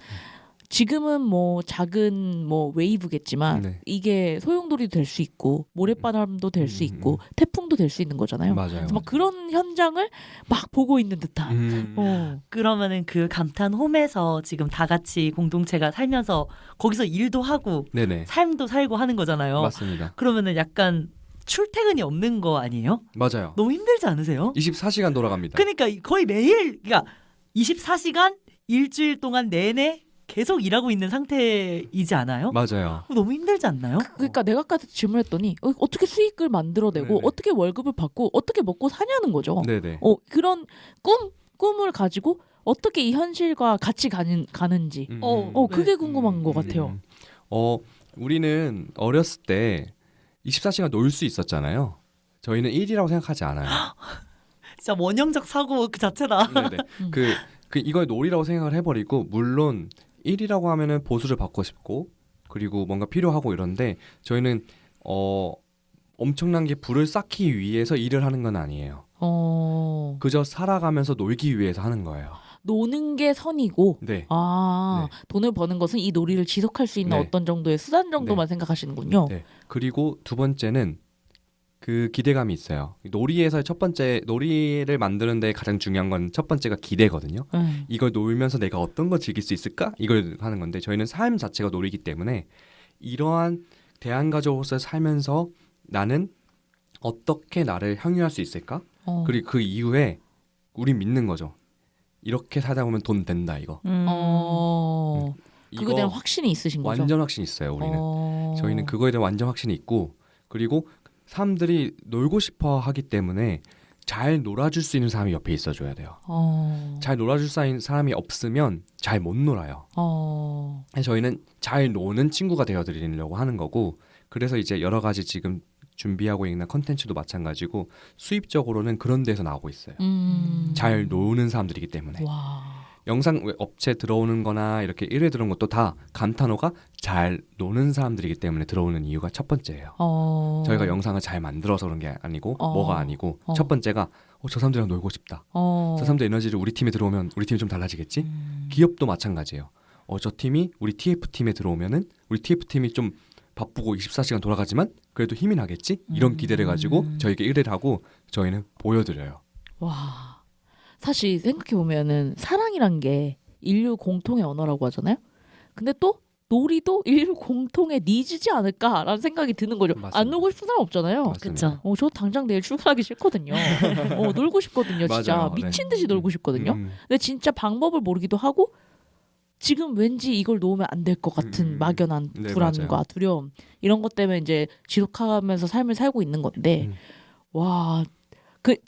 C: 지금은 뭐 작은 뭐 웨이브겠지만
B: 네.
C: 이게 소용돌이도 될 수 있고 모래바람도 될 수 있고 태풍도 될 수 있는 거잖아요.
B: 맞아요.
C: 막 그런 현장을 막 보고 있는 듯한.
A: 그러면은 그 감탄홈에서 지금 다 같이 공동체가 살면서 거기서 일도 하고
B: 네네.
A: 삶도 살고 하는 거잖아요.
B: 맞습니다.
A: 그러면은 약간 출퇴근이 없는 거 아니에요?
B: 맞아요.
A: 너무 힘들지 않으세요?
B: 24시간 돌아갑니다.
A: 그러니까 거의 매일, 그러니까 24시간 일주일 동안 내내 계속 일하고 있는 상태이지 않아요?
B: 맞아요.
A: 너무 힘들지 않나요?
C: 그러니까 내가 아까 질문했더니 어떻게 수익을 만들어내고
B: 네네.
C: 어떻게 월급을 받고 어떻게 먹고 사냐는 거죠.
B: 네네.
C: 그런 꿈을 가지고 어떻게 이 현실과 같이 가는지 그게 궁금한 것 같아요.
B: 우리는 어렸을 때 24시간 놀 수 있었잖아요. 저희는 일이라고 생각하지 않아요.
A: 진짜 원형적 사고 그 자체다.
B: 네네. 이걸 놀이라고 생각을 해버리고, 물론 일이라고 하면은 보수를 받고 싶고 그리고 뭔가 필요하고 이런데 저희는 엄청난 게 부를 쌓기 위해서 일을 하는 건 아니에요. 그저 살아가면서 놀기 위해서 하는 거예요.
C: 노는 게 선이고
B: 네.
C: 네.
B: 네.
C: 돈을 버는 것은 이 놀이를 지속할 수 있는
B: 네.
C: 어떤 정도의 수단 정도만 생각하시는군요.
B: 네. 그리고 두 번째는 그 기대감이 있어요. 놀이에서 첫 번째 놀이를 만드는데 가장 중요한 건 첫 번째가 기대거든요. 이걸 놀면서 내가 어떤 거 즐길 수 있을까? 이걸 하는 건데 저희는 삶 자체가 놀이기 때문에 이러한 대한가족으로서 살면서 나는 어떻게 나를 향유할 수 있을까? 그리고 그 이후에 우리 믿는 거죠. 이렇게 살다 보면 돈 된다 이거.
C: 그거에 대한 확신이 있으신 거죠?
B: 완전 확신 있어요. 우리는. 저희는 그거에 대한 완전 확신이 있고 그리고 사람들이 놀고 싶어 하기 때문에 잘 놀아줄 수 있는 사람이 옆에 있어줘야 돼요. 잘 놀아줄 수 있는 사람이 없으면 잘 못 놀아요. 그래서 저희는 잘 노는 친구가 되어드리려고 하는 거고 그래서 이제 여러 가지 지금 준비하고 있는 컨텐츠도 마찬가지고 수입적으로는 그런 데서 나오고 있어요. 잘 노는 사람들이기 때문에.
C: 와.
B: 영상 업체 들어오는 거나 이렇게 1회 들어온 것도 다 감탄호가 잘 노는 사람들이기 때문에 들어오는 이유가 첫 번째예요. 저희가 영상을 잘 만들어서 그런 게 아니고 뭐가 아니고 첫 번째가 저 사람들이랑 놀고 싶다. 저 사람들 에너지를 우리 팀에 들어오면 우리 팀이 좀 달라지겠지? 기업도 마찬가지예요. 저 팀이 우리 TF팀에 들어오면은 우리 TF팀이 좀 바쁘고 24시간 돌아가지만 그래도 힘이 나겠지? 이런 기대를 가지고 저희에게 1회를 하고 저희는 보여드려요.
C: 와. 사실 생각해보면은 사랑이란 게 인류 공통의 언어라고 하잖아요. 근데 또 놀이도 인류 공통의 니즈지 않을까라는 생각이 드는 거죠.
B: 맞습니다.
C: 안 놀고 싶은 사람 없잖아요.
A: 그렇죠.
C: 저 당장 내일 출근하기 싫거든요. 놀고 싶거든요. 진짜
B: 맞아요.
C: 미친 듯이 놀고 싶거든요. 근데 진짜 방법을 모르기도 하고 지금 왠지 이걸 놓으면 안 될 것 같은 막연한
B: 네,
C: 불안과
B: 맞아요.
C: 두려움 이런 것 때문에 이제 지속하면서 삶을 살고 있는 건데 와.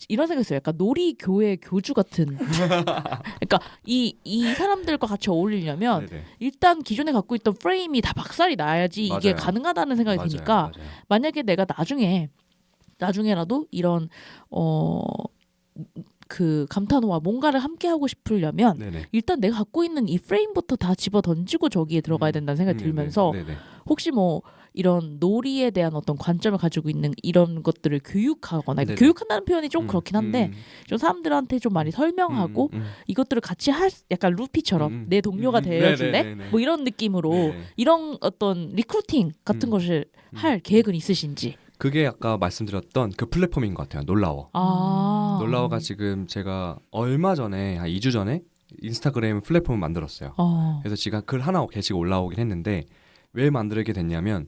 C: 이런 생각했어요. 약간 놀이 교회 교주 같은. 그러니까 이 사람들과 같이 어울리려면
B: 네네.
C: 일단 기존에 갖고 있던 프레임이 다 박살이 나야지 이게
B: 맞아요.
C: 가능하다는 생각이
B: 맞아요.
C: 드니까
B: 맞아요.
C: 만약에 내가 나중에라도 이런 그 감탄호와 뭔가를 함께 하고 싶으려면
B: 네네.
C: 일단 내가 갖고 있는 이 프레임부터 다 집어 던지고 저기에 들어가야 된다는 생각이 들면서
B: 네네.
C: 혹시 뭐 이런 놀이에 대한 어떤 관점을 가지고 있는 이런 것들을 교육하거나 그러니까
B: 네네.
C: 교육한다는 표현이 좀 그렇긴 한데 좀 사람들한테 좀 많이 설명하고 이것들을 같이 할 약간 루피처럼 내 동료가 되어줄래?
B: 네네네네.
C: 뭐 이런 느낌으로
B: 네네.
C: 이런 어떤 리크루팅 같은 것을 할 계획은 있으신지.
B: 그게 아까 말씀드렸던 그 플랫폼인 것 같아요. 놀라워. 놀라워가 지금 제가 얼마 전에 한 2주 전에 인스타그램 플랫폼을 만들었어요. 그래서 제가 글 하나 게시가 올라오긴 했는데 왜 만들게 됐냐면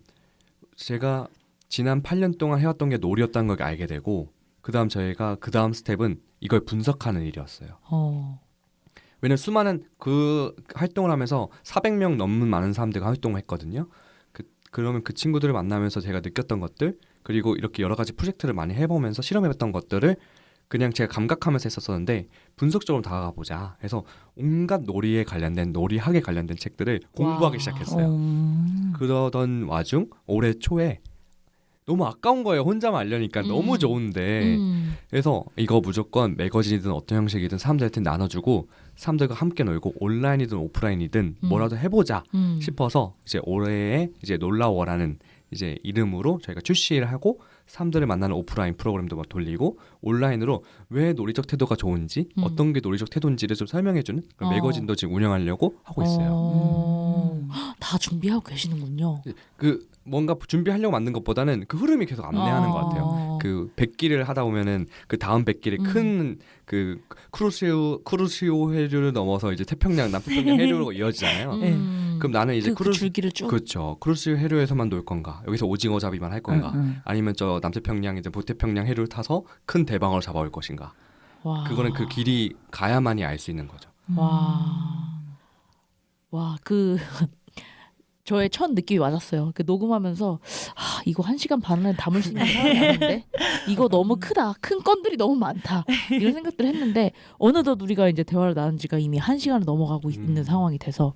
B: 제가 지난 8년 동안 해왔던 게 놀이였다는 걸 알게 되고 그다음 저희가 그다음 스텝은 이걸 분석하는 일이었어요. 왜냐면 수많은 그 활동을 하면서 400명 넘는 많은 사람들과 활동을 했거든요. 그러면 그 친구들을 만나면서 제가 느꼈던 것들 그리고 이렇게 여러 가지 프로젝트를 많이 해보면서 실험해봤던 것들을 그냥 제가 감각하면서 했었었는데 분석적으로 다가가보자 해서 온갖 놀이에 관련된 놀이학에 관련된 책들을 공부하기 시작했어요. 그러던 와중 올해 초에 너무 아까운 거예요. 혼자만 알려니까 너무 좋은데 그래서 이거 무조건 매거진이든 어떤 형식이든 사람들한테 나눠주고 사람들과 함께 놀고 온라인이든 오프라인이든 뭐라도 해보자 싶어서 이제 올해에 이제 놀라워라는 이제 이름으로 저희가 출시를 하고 사람들을 만나는 오프라인 프로그램도 막 돌리고 온라인으로 왜 놀이적 태도가 좋은지 어떤 게 놀이적 태도인지를 좀 설명해주는 그런 매거진도 지금 운영하려고 하고 있어요.
C: 다 준비하고 계시는군요.
B: 그 뭔가 준비하려고 만든 것보다는 그 흐름이 계속 안내하는 것 같아요. 그 100기를 하다 보면은 그 다음 100기를 큰 그 쿠로시오 해류를 넘어서 이제 태평양 남태평양 해류로 이어지잖아요. 그럼 나는 이제
C: 그 줄기를 쭉
B: 그렇죠. 쿠로시오 해류에서만 놀 건가? 여기서 오징어 잡이만 할 건가? 아니면 저 남태평양 이제 북태평양 해류를 타서 큰 대방어를 잡아올 것인가?
C: 와.
B: 그거는 그 길이 가야만이 알 수 있는 거죠.
C: 와, 저의 첫 느낌이 맞았어요. 녹음하면서 이거 1시간 반을 담을 수 있는 사람이 아닌데 이거 너무 크다. 큰 건들이 너무 많다. 이런 생각들을 했는데 어느덧 우리가 이제 대화를 나눈 지가 이미 1시간을 넘어가고 있는 상황이 돼서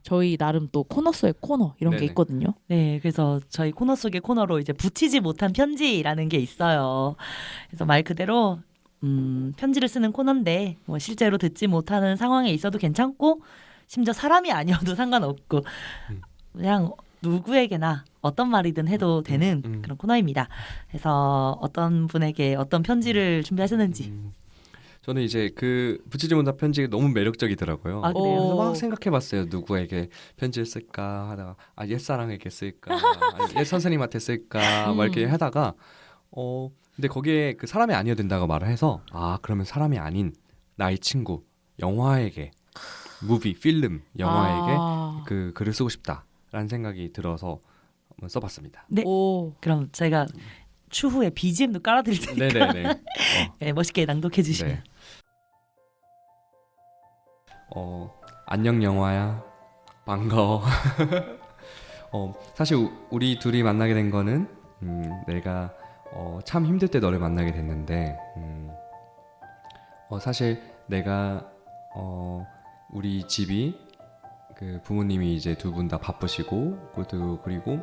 C: 저희 나름 또 코너 속의 코너 이런 게
B: 네네.
C: 있거든요.
A: 네, 그래서 저희 코너 속의 코너로 이제 붙이지 못한 편지라는 게 있어요. 그래서 말 그대로 편지를 쓰는 코너인데 뭐 실제로 듣지 못하는 상황에 있어도 괜찮고 심지어 사람이 아니어도 상관없고 그냥 누구에게나 어떤 말이든 해도 되는 그런 코너입니다. 그래서 어떤 분에게 어떤 편지를 준비하셨는지.
B: 저는 이제 그 붙이지 못한 편지가 너무 매력적이더라고요.
A: 아, 그래요?
B: 그래서 막 생각해봤어요. 누구에게 편지를 쓸까 하다가 옛사랑에게 쓸까 아니면 옛 선생님한테 쓸까 막 이렇게 하다가 근데 거기에 그 사람이 아니어야 된다고 말을 해서 그러면 사람이 아닌 나의 친구 영화에게 무비 필름 영화에게 그 글을 쓰고 싶다라는 생각이 들어서 한번 써봤습니다.
A: 네.
C: 오.
A: 그럼 제가 추후에 BGM도 깔아드릴 테니까
B: 네네네.
A: 네, 멋있게 낭독해 주시면.
B: 네. 안녕 영화야 반가워. 사실 우리 둘이 만나게 된 거는 내가 참 힘들 때 너를 만나게 됐는데 사실 내가 우리 집이 그 부모님이 이제 두 분 다 바쁘시고 그리고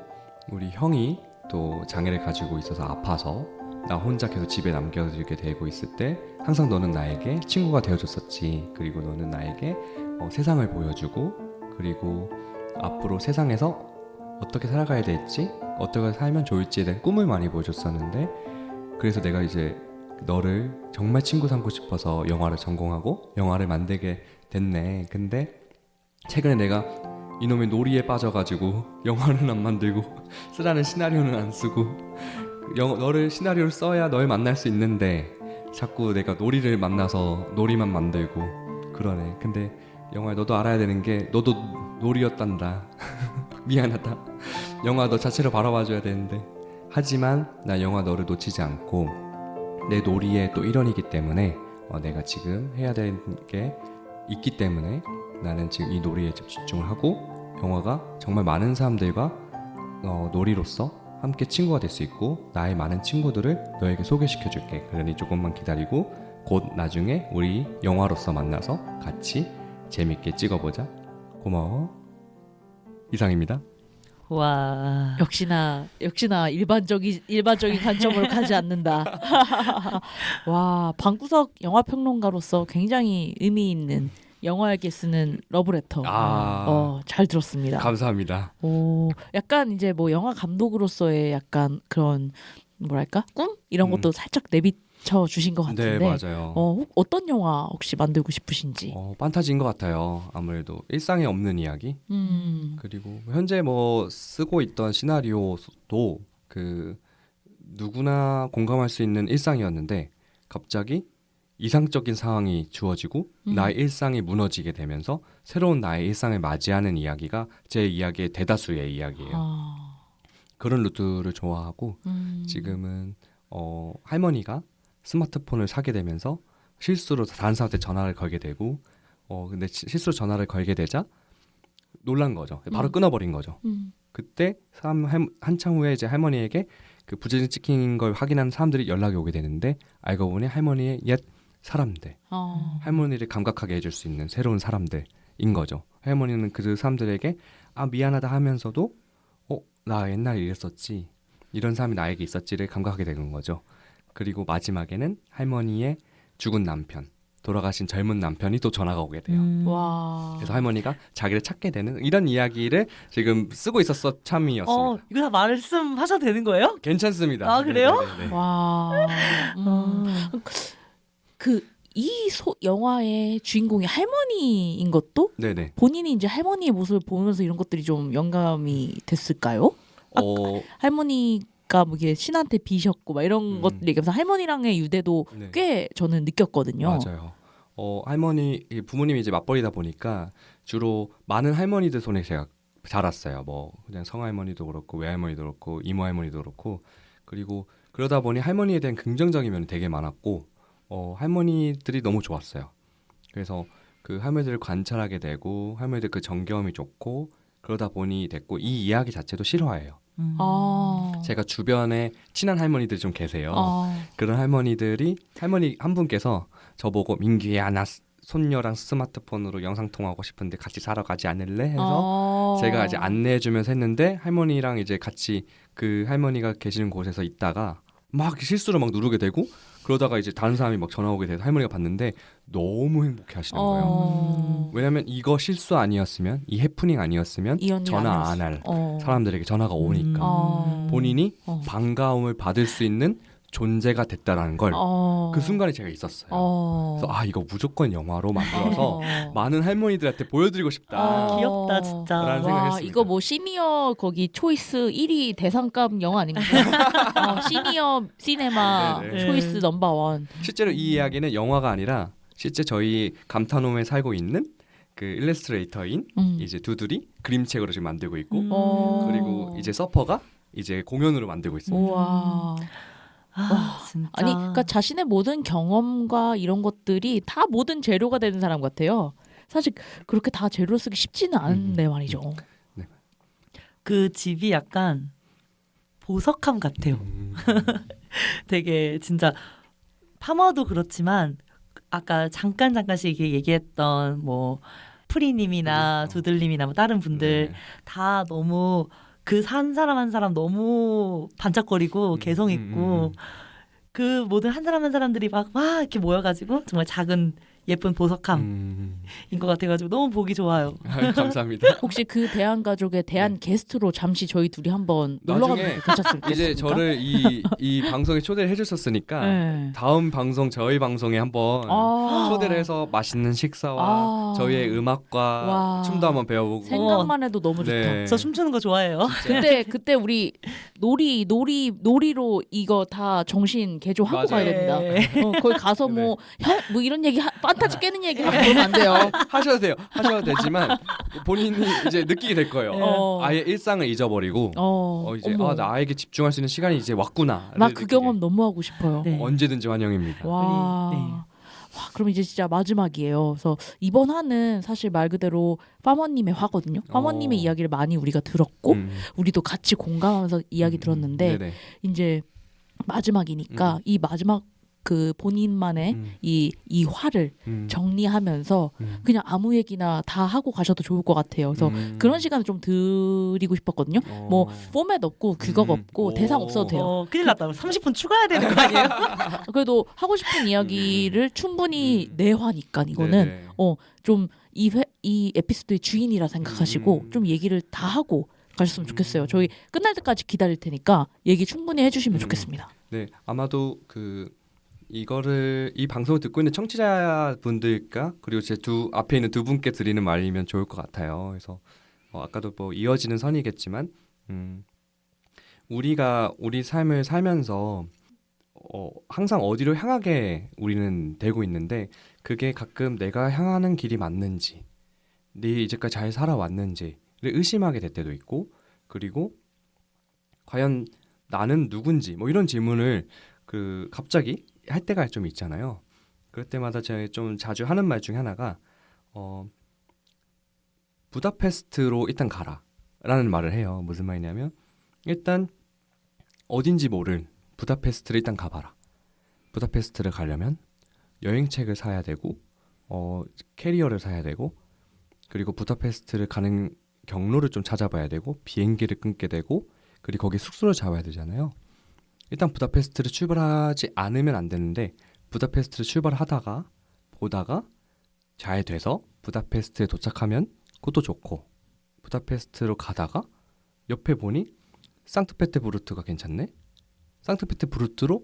B: 우리 형이 또 장애를 가지고 있어서 아파서 나 혼자 계속 집에 남겨두게 되고 있을 때 항상 너는 나에게 친구가 되어줬었지. 그리고 너는 나에게 세상을 보여주고 그리고 앞으로 세상에서 어떻게 살아가야 될지 어떻게 살면 좋을지에 대한 꿈을 많이 보여줬었는데 그래서 내가 이제 너를 정말 친구 삼고 싶어서 영화를 전공하고 영화를 만들게 됐네. 근데 최근에 내가 이놈의 놀이에 빠져가지고 영화는 안 만들고 쓰라는 시나리오는 안 쓰고 너를 시나리오를 써야 널 만날 수 있는데 자꾸 내가 놀이를 만나서 놀이만 만들고 그러네. 근데 영화야 너도 알아야 되는 게 너도 놀이였단다. 미안하다. 영화 너 자체를 바라봐줘야 되는데 하지만 나 영화 너를 놓치지 않고 내 놀이의 또 일원이기 때문에 내가 지금 해야 되는 게 있기 때문에 나는 지금 이 놀이에 집중을 하고 영화가 정말 많은 사람들과 놀이로서 함께 친구가 될 수 있고 나의 많은 친구들을 너에게 소개시켜 줄게. 그러니 조금만 기다리고 곧 나중에 우리 영화로서 만나서 같이 재밌게 찍어보자. 고마워. 이상입니다.
A: 와.
C: 역시나 일반적인 관점으로 가지 않는다. 와, 방구석 영화 평론가로서 굉장히 의미 있는 영화에게 쓰는 러브레터. 잘 들었습니다.
B: 감사합니다.
C: 오, 약간 이제 뭐 영화 감독으로서의 약간 그런 뭐랄까 꿈 이런 것도 살짝 내비쳐 주신 것 같은데.
B: 네, 맞아요.
C: 어떤 영화 혹시 만들고 싶으신지.
B: 판타지인 것 같아요. 아무래도 일상에 없는 이야기. 그리고 현재 뭐 쓰고 있던 시나리오도 그 누구나 공감할 수 있는 일상이었는데 갑자기 이상적인 상황이 주어지고 나의 일상이 무너지게 되면서 새로운 나의 일상을 맞이하는 이야기가 제 이야기의 대다수의 이야기예요. 그런 루트를 좋아하고 지금은 할머니가 스마트폰을 사게 되면서 실수로 다른 사람한테 전화를 걸게 되고 근데 실수로 전화를 걸게 되자 놀란 거죠. 바로 끊어버린 거죠. 그때 한참 후에 이제 할머니에게 그 부재중 찍힌 걸 확인한 사람들이 연락이 오게 되는데 알고 보니 할머니의 옛 사람들, 할머니를 감각하게 해줄 수 있는 새로운 사람들인 거죠. 할머니는 그 사람들에게 미안하다 하면서도 나 옛날에 이랬었지, 이런 사람이 나에게 있었지를 감각하게 되는 거죠. 그리고 마지막에는 할머니의 죽은 남편, 돌아가신 젊은 남편이 또 전화가 오게 돼요.
C: 와.
B: 그래서 할머니가 자기를 찾게 되는 이런 이야기를 지금 쓰고 있었어 참이었습니다.
A: 이거 다 말씀하셔도 되는 거예요?
B: 괜찮습니다.
A: 그래요?
B: 네네네.
C: 와. 영화의 주인공이 할머니인 것도
B: 네네.
C: 본인이 이제 할머니의 모습을 보면서 이런 것들이 좀 영감이 됐을까요? 할머니가 뭐 이게 신한테 비셨고 막 이런 것들 얘기하면서 할머니랑의 유대도
B: 네.
C: 꽤 저는 느꼈거든요.
B: 맞아요. 부모님이 이제 맞벌이다 보니까 주로 많은 할머니들 손에 제가 자랐어요. 뭐 그냥 성할머니도 그렇고 외할머니도 그렇고 이모 할머니도 그렇고 그리고 그러다 보니 할머니에 대한 긍정적인 면이 되게 많았고 할머니들이 너무 좋았어요. 그래서 그 할머니들을 관찰하게 되고 할머니들 그 정겨움이 좋고 그러다 보니 됐고 이 이야기 자체도 실화예요. 제가 주변에 친한 할머니들이 좀 계세요. 그런 할머니 한 분께서 저보고 민규야 나 손녀랑 스마트폰으로 영상통화하고 싶은데 같이 사러 가지 않을래? 해서 제가 이제 안내해주면서 했는데 할머니랑 이제 같이 그 할머니가 계시는 곳에서 있다가 막 실수로 막 누르게 되고 그러다가 이제 다른 사람이 막 전화 오게 돼서 할머니가 봤는데 너무 행복해 하시는 거예요. 왜냐면 이거 실수 아니었으면 이 해프닝 아니었으면 전화 안 할 사람들에게 전화가 오니까 본인이 반가움을 받을 수 있는 존재가 됐다라는 걸 그 순간에 제가 있었어요. 그래서 이거 무조건 영화로 만들어서 많은 할머니들한테 보여드리고 싶다.
A: 귀엽다 진짜.
B: 라는 생각했습니다.
C: 이거 뭐 시니어 거기 초이스 1위 대상감 영화 아닙니까? 시니어 시네마
B: 네네.
C: 초이스 넘버원.
B: 실제로 이 이야기는 영화가 아니라 실제 저희 감탄홈에 살고 있는 그 일러스트레이터인 이제 두들이 그림책으로 지금 만들고 있고 그리고 이제 서퍼가 이제 공연으로 만들고 있습니다.
C: 우와.
A: 진짜.
C: 아니, 그러니까 자신의 모든 경험과 이런 것들이 다 모든 재료가 되는 사람 같아요. 사실 그렇게 다 재료로 쓰기 쉽지는 않은데 말이죠.
A: 그 집이 약간 보석함 같아요. 되게 진짜 파머도 그렇지만 아까 잠깐씩 얘기했던 뭐 프리님이나 두들님이나 뭐 다른 분들 다 너무 그 한 사람 한 사람 너무 반짝거리고 개성 있고 그 모든 한 사람 한 사람들이 막 이렇게 모여가지고 정말 작은 예쁜 보석함인 것 같아가지고 너무 보기 좋아요.
B: 감사합니다.
C: 혹시 그 대한가족의 대한 게스트로 잠시 저희 둘이 한번 놀러가면
B: 나중에
C: 괜찮습니까?
B: 이제 저를 이 방송에 초대를 해주셨으니까
C: 네.
B: 다음 방송 저희 방송에 한번 초대를 해서 맛있는 식사와 저희의 음악과 춤도 한번 배워보고
C: 생각만 해도 너무 좋다.
B: 네.
A: 저 춤추는 거 좋아해요.
C: 그때 우리 놀이로 이거 다 정신 개조하고 가야 됩니다. 거기 가서 뭐 이런 얘기 판타지 깨는 얘기 하고 그러면 안 돼요.
B: 하셔도 돼요. 하셔도 되지만 본인이 이제 느끼게 될 거예요. 아예 일상을 잊어버리고 이제 나에게 집중할 수 있는 시간이 이제 왔구나.
C: 나 그 경험 너무 하고 싶어요.
A: 네.
B: 언제든지 환영입니다.
C: 와.
A: 네.
C: 와, 그럼 이제 진짜 마지막이에요. 그래서 이번 화는 사실 말 그대로 파머님의 화거든요. 파머님의 이야기를 많이 우리가 들었고 우리도 같이 공감하면서 이야기 들었는데
B: 네네.
C: 이제 마지막이니까 이 마지막 그 본인만의 이 화를 정리하면서 그냥 아무 얘기나 다 하고 가셔도 좋을 것 같아요. 그래서 그런 시간을 좀 드리고 싶었거든요. 뭐 포맷 없고 규격 없고 대상 없어도 돼요.
A: 큰일 났다. 30분 추가해야 되는 거 아니에요?
C: 그래도 하고 싶은 이야기를 충분히 내화니까 이거는 좀 이 에피소드의 주인이라 생각하시고 좀 얘기를 다 하고 가셨으면 좋겠어요. 저희 끝날 때까지 기다릴 테니까 얘기 충분히 해주시면 좋겠습니다.
B: 네, 아마도 이 방송을 듣고 있는 청취자분들과 그리고 제 앞에 있는 두 분께 드리는 말이면 좋을 것 같아요. 그래서 아까도 뭐 이어지는 선이겠지만 우리가 우리 삶을 살면서 항상 어디로 향하게 우리는 되고 있는데 그게 가끔 내가 향하는 길이 맞는지 내 이제까지 잘 살아왔는지를 의심하게 될 때도 있고 그리고 과연 나는 누군지 뭐 이런 질문을 갑자기 할 때가 좀 있잖아요. 그럴 때마다 제가 좀 자주 하는 말 중에 하나가 부다페스트로 일단 가라라는 말을 해요. 무슨 말이냐면 일단 어딘지 모를 부다페스트를 일단 가봐라. 부다페스트를 가려면 여행책을 사야 되고 캐리어를 사야 되고 그리고 부다페스트를 가는 경로를 좀 찾아봐야 되고 비행기를 끊게 되고 그리고 거기 숙소를 잡아야 되잖아요. 일단 부다페스트를 출발하지 않으면 안 되는데 부다페스트를 출발하다가 보다가 잘 돼서 부다페스트에 도착하면 그것도 좋고 부다페스트로 가다가 옆에 보니 상트페테부르트가 괜찮네? 상트페테부르트로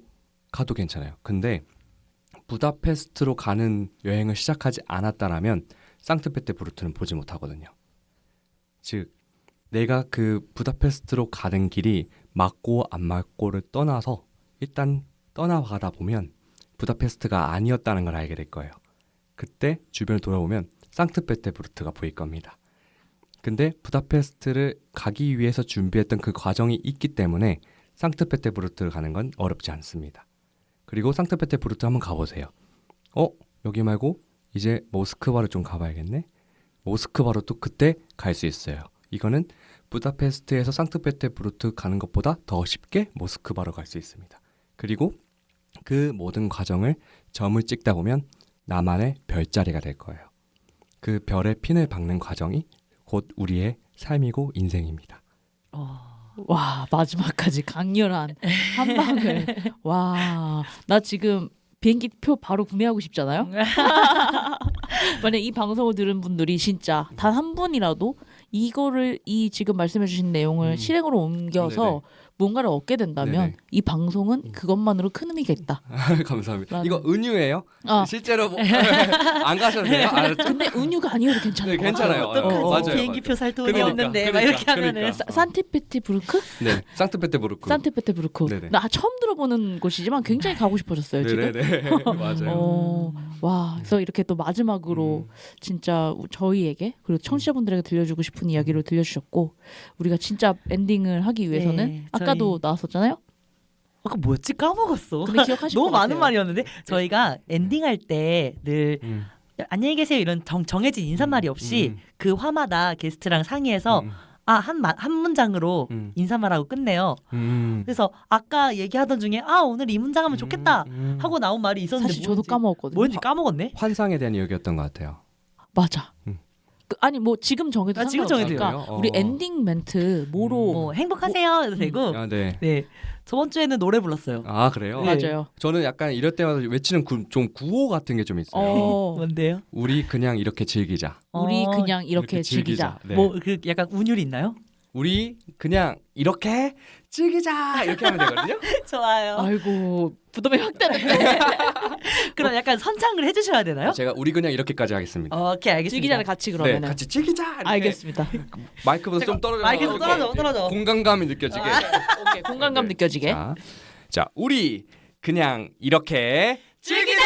B: 가도 괜찮아요. 근데 부다페스트로 가는 여행을 시작하지 않았다라면 상트페테부르트는 보지 못하거든요. 즉 내가 그 부다페스트로 가는 길이 맞고 안 맞고를 떠나서 일단 떠나가다 보면 부다페스트가 아니었다는 걸 알게 될 거예요. 그때 주변을 돌아보면 상트페테부르트가 보일 겁니다. 근데 부다페스트를 가기 위해서 준비했던 그 과정이 있기 때문에 상트페테부르트를 가는 건 어렵지 않습니다. 그리고 상트페테부르트 한번 가보세요. 여기 말고 이제 모스크바를 좀 가봐야겠네. 모스크바로 또 그때 갈 수 있어요. 이거는 부다페스트에서 상트페테부르트 가는 것보다 더 쉽게 모스크바로 갈 수 있습니다. 그리고 그 모든 과정을 점을 찍다 보면 나만의 별자리가 될 거예요. 그 별에 핀을 박는 과정이 곧 우리의 삶이고 인생입니다.
C: 와, 마지막까지 강렬한 한 방을. 와, 나 지금 비행기 표 바로 구매하고 싶잖아요. 만약 이 방송을 들은 분들이 진짜 단 한 분이라도 이거를 이 지금 말씀해주신 내용을 실행으로 옮겨서
B: 네네.
C: 뭔가를 얻게 된다면
B: 네네.
C: 이 방송은 그것만으로 큰 의미가 있다.
B: 감사합니다.
C: 나는-
B: 이거 은유예요?
C: 아.
B: 실제로 안 가셔도 돼요? 알았죠?
C: 근데 은유가 아니어도 괜찮은
B: 네,
C: 것
B: 괜찮아요.
C: 같아요.
A: 어떡하지?
B: 맞아요,
A: 비행기표 살 돈이
B: 그러니까,
A: 없는데 막
B: 그러니까,
A: 이렇게 하면은
B: 그러니까.
C: 산티페테부르크?
B: 네, 상트페테부르크.
C: 산티페테부르크.
B: 네네.
C: 나 처음 들어보는 곳이지만 굉장히 가고 싶어졌어요 지금.
B: 네네네. 맞아요.
C: 와, 그래서 이렇게 또 마지막으로 진짜 저희에게 그리고 청취자분들에게 들려주고 싶은 이야기를 들려주셨고 우리가 진짜 엔딩을 하기 위해서는
A: 네,
C: 아까도 나왔었잖아요.
A: 아까 뭐였지? 까먹었어.
C: 근데 기억하실
A: 너무
C: 것
A: 많은
C: 같아요.
A: 말이었는데 저희가 엔딩할 때 늘
B: 음.
A: 안녕히 계세요 이런 정해진 인사말이 없이 그 화마다 게스트랑 상의해서 한 문장으로 인사말하고 끝내요. 그래서 아까 얘기하던 중에 오늘 이 문장 하면 좋겠다 하고 나온 말이 있었는데
C: 사실 저도 까먹었거든요.
A: 뭔지 까먹었네.
B: 환상에 대한 이야기였던 것 같아요.
C: 맞아. 아니 뭐 지금 정해도
A: 지금
C: 상관없으니까
B: 정해도 돼요?
C: 우리 엔딩 멘트 뭐로
A: 뭐 행복하세요 해도 되고.
B: 아, 네.
A: 네. 저번 주에는 노래 불렀어요.
B: 아, 그래요?
A: 네.
C: 맞아요.
B: 저는 약간 이럴 때마다 외치는 좀 구호 같은 게 좀 있어요.
A: 뭔데요?
B: 우리 그냥 이렇게 즐기자.
C: 우리 그냥 이렇게 즐기자.
B: 네.
A: 뭐 그 약간 운율이 있나요?
B: 우리 그냥 이렇게 즐기자 이렇게 하면 되거든요.
A: 좋아요.
C: 아이고 부담이 확 되는데.
A: 그럼 약간 선창을 해주셔야 되나요?
B: 제가 우리 그냥 이렇게까지 하겠습니다.
A: 오케이 알겠습니다.
C: 즐기자를 같이
B: 네,
C: 그러면은.
B: 같이 즐기자. 이렇게.
C: 알겠습니다.
B: 마이크보다 좀 떨어져.
A: 마이크에서 떨어져.
B: 공간감이 느껴지게.
C: 오케이 공간감
B: 네.
C: 느껴지게.
B: 자, 우리 그냥 이렇게 즐기자.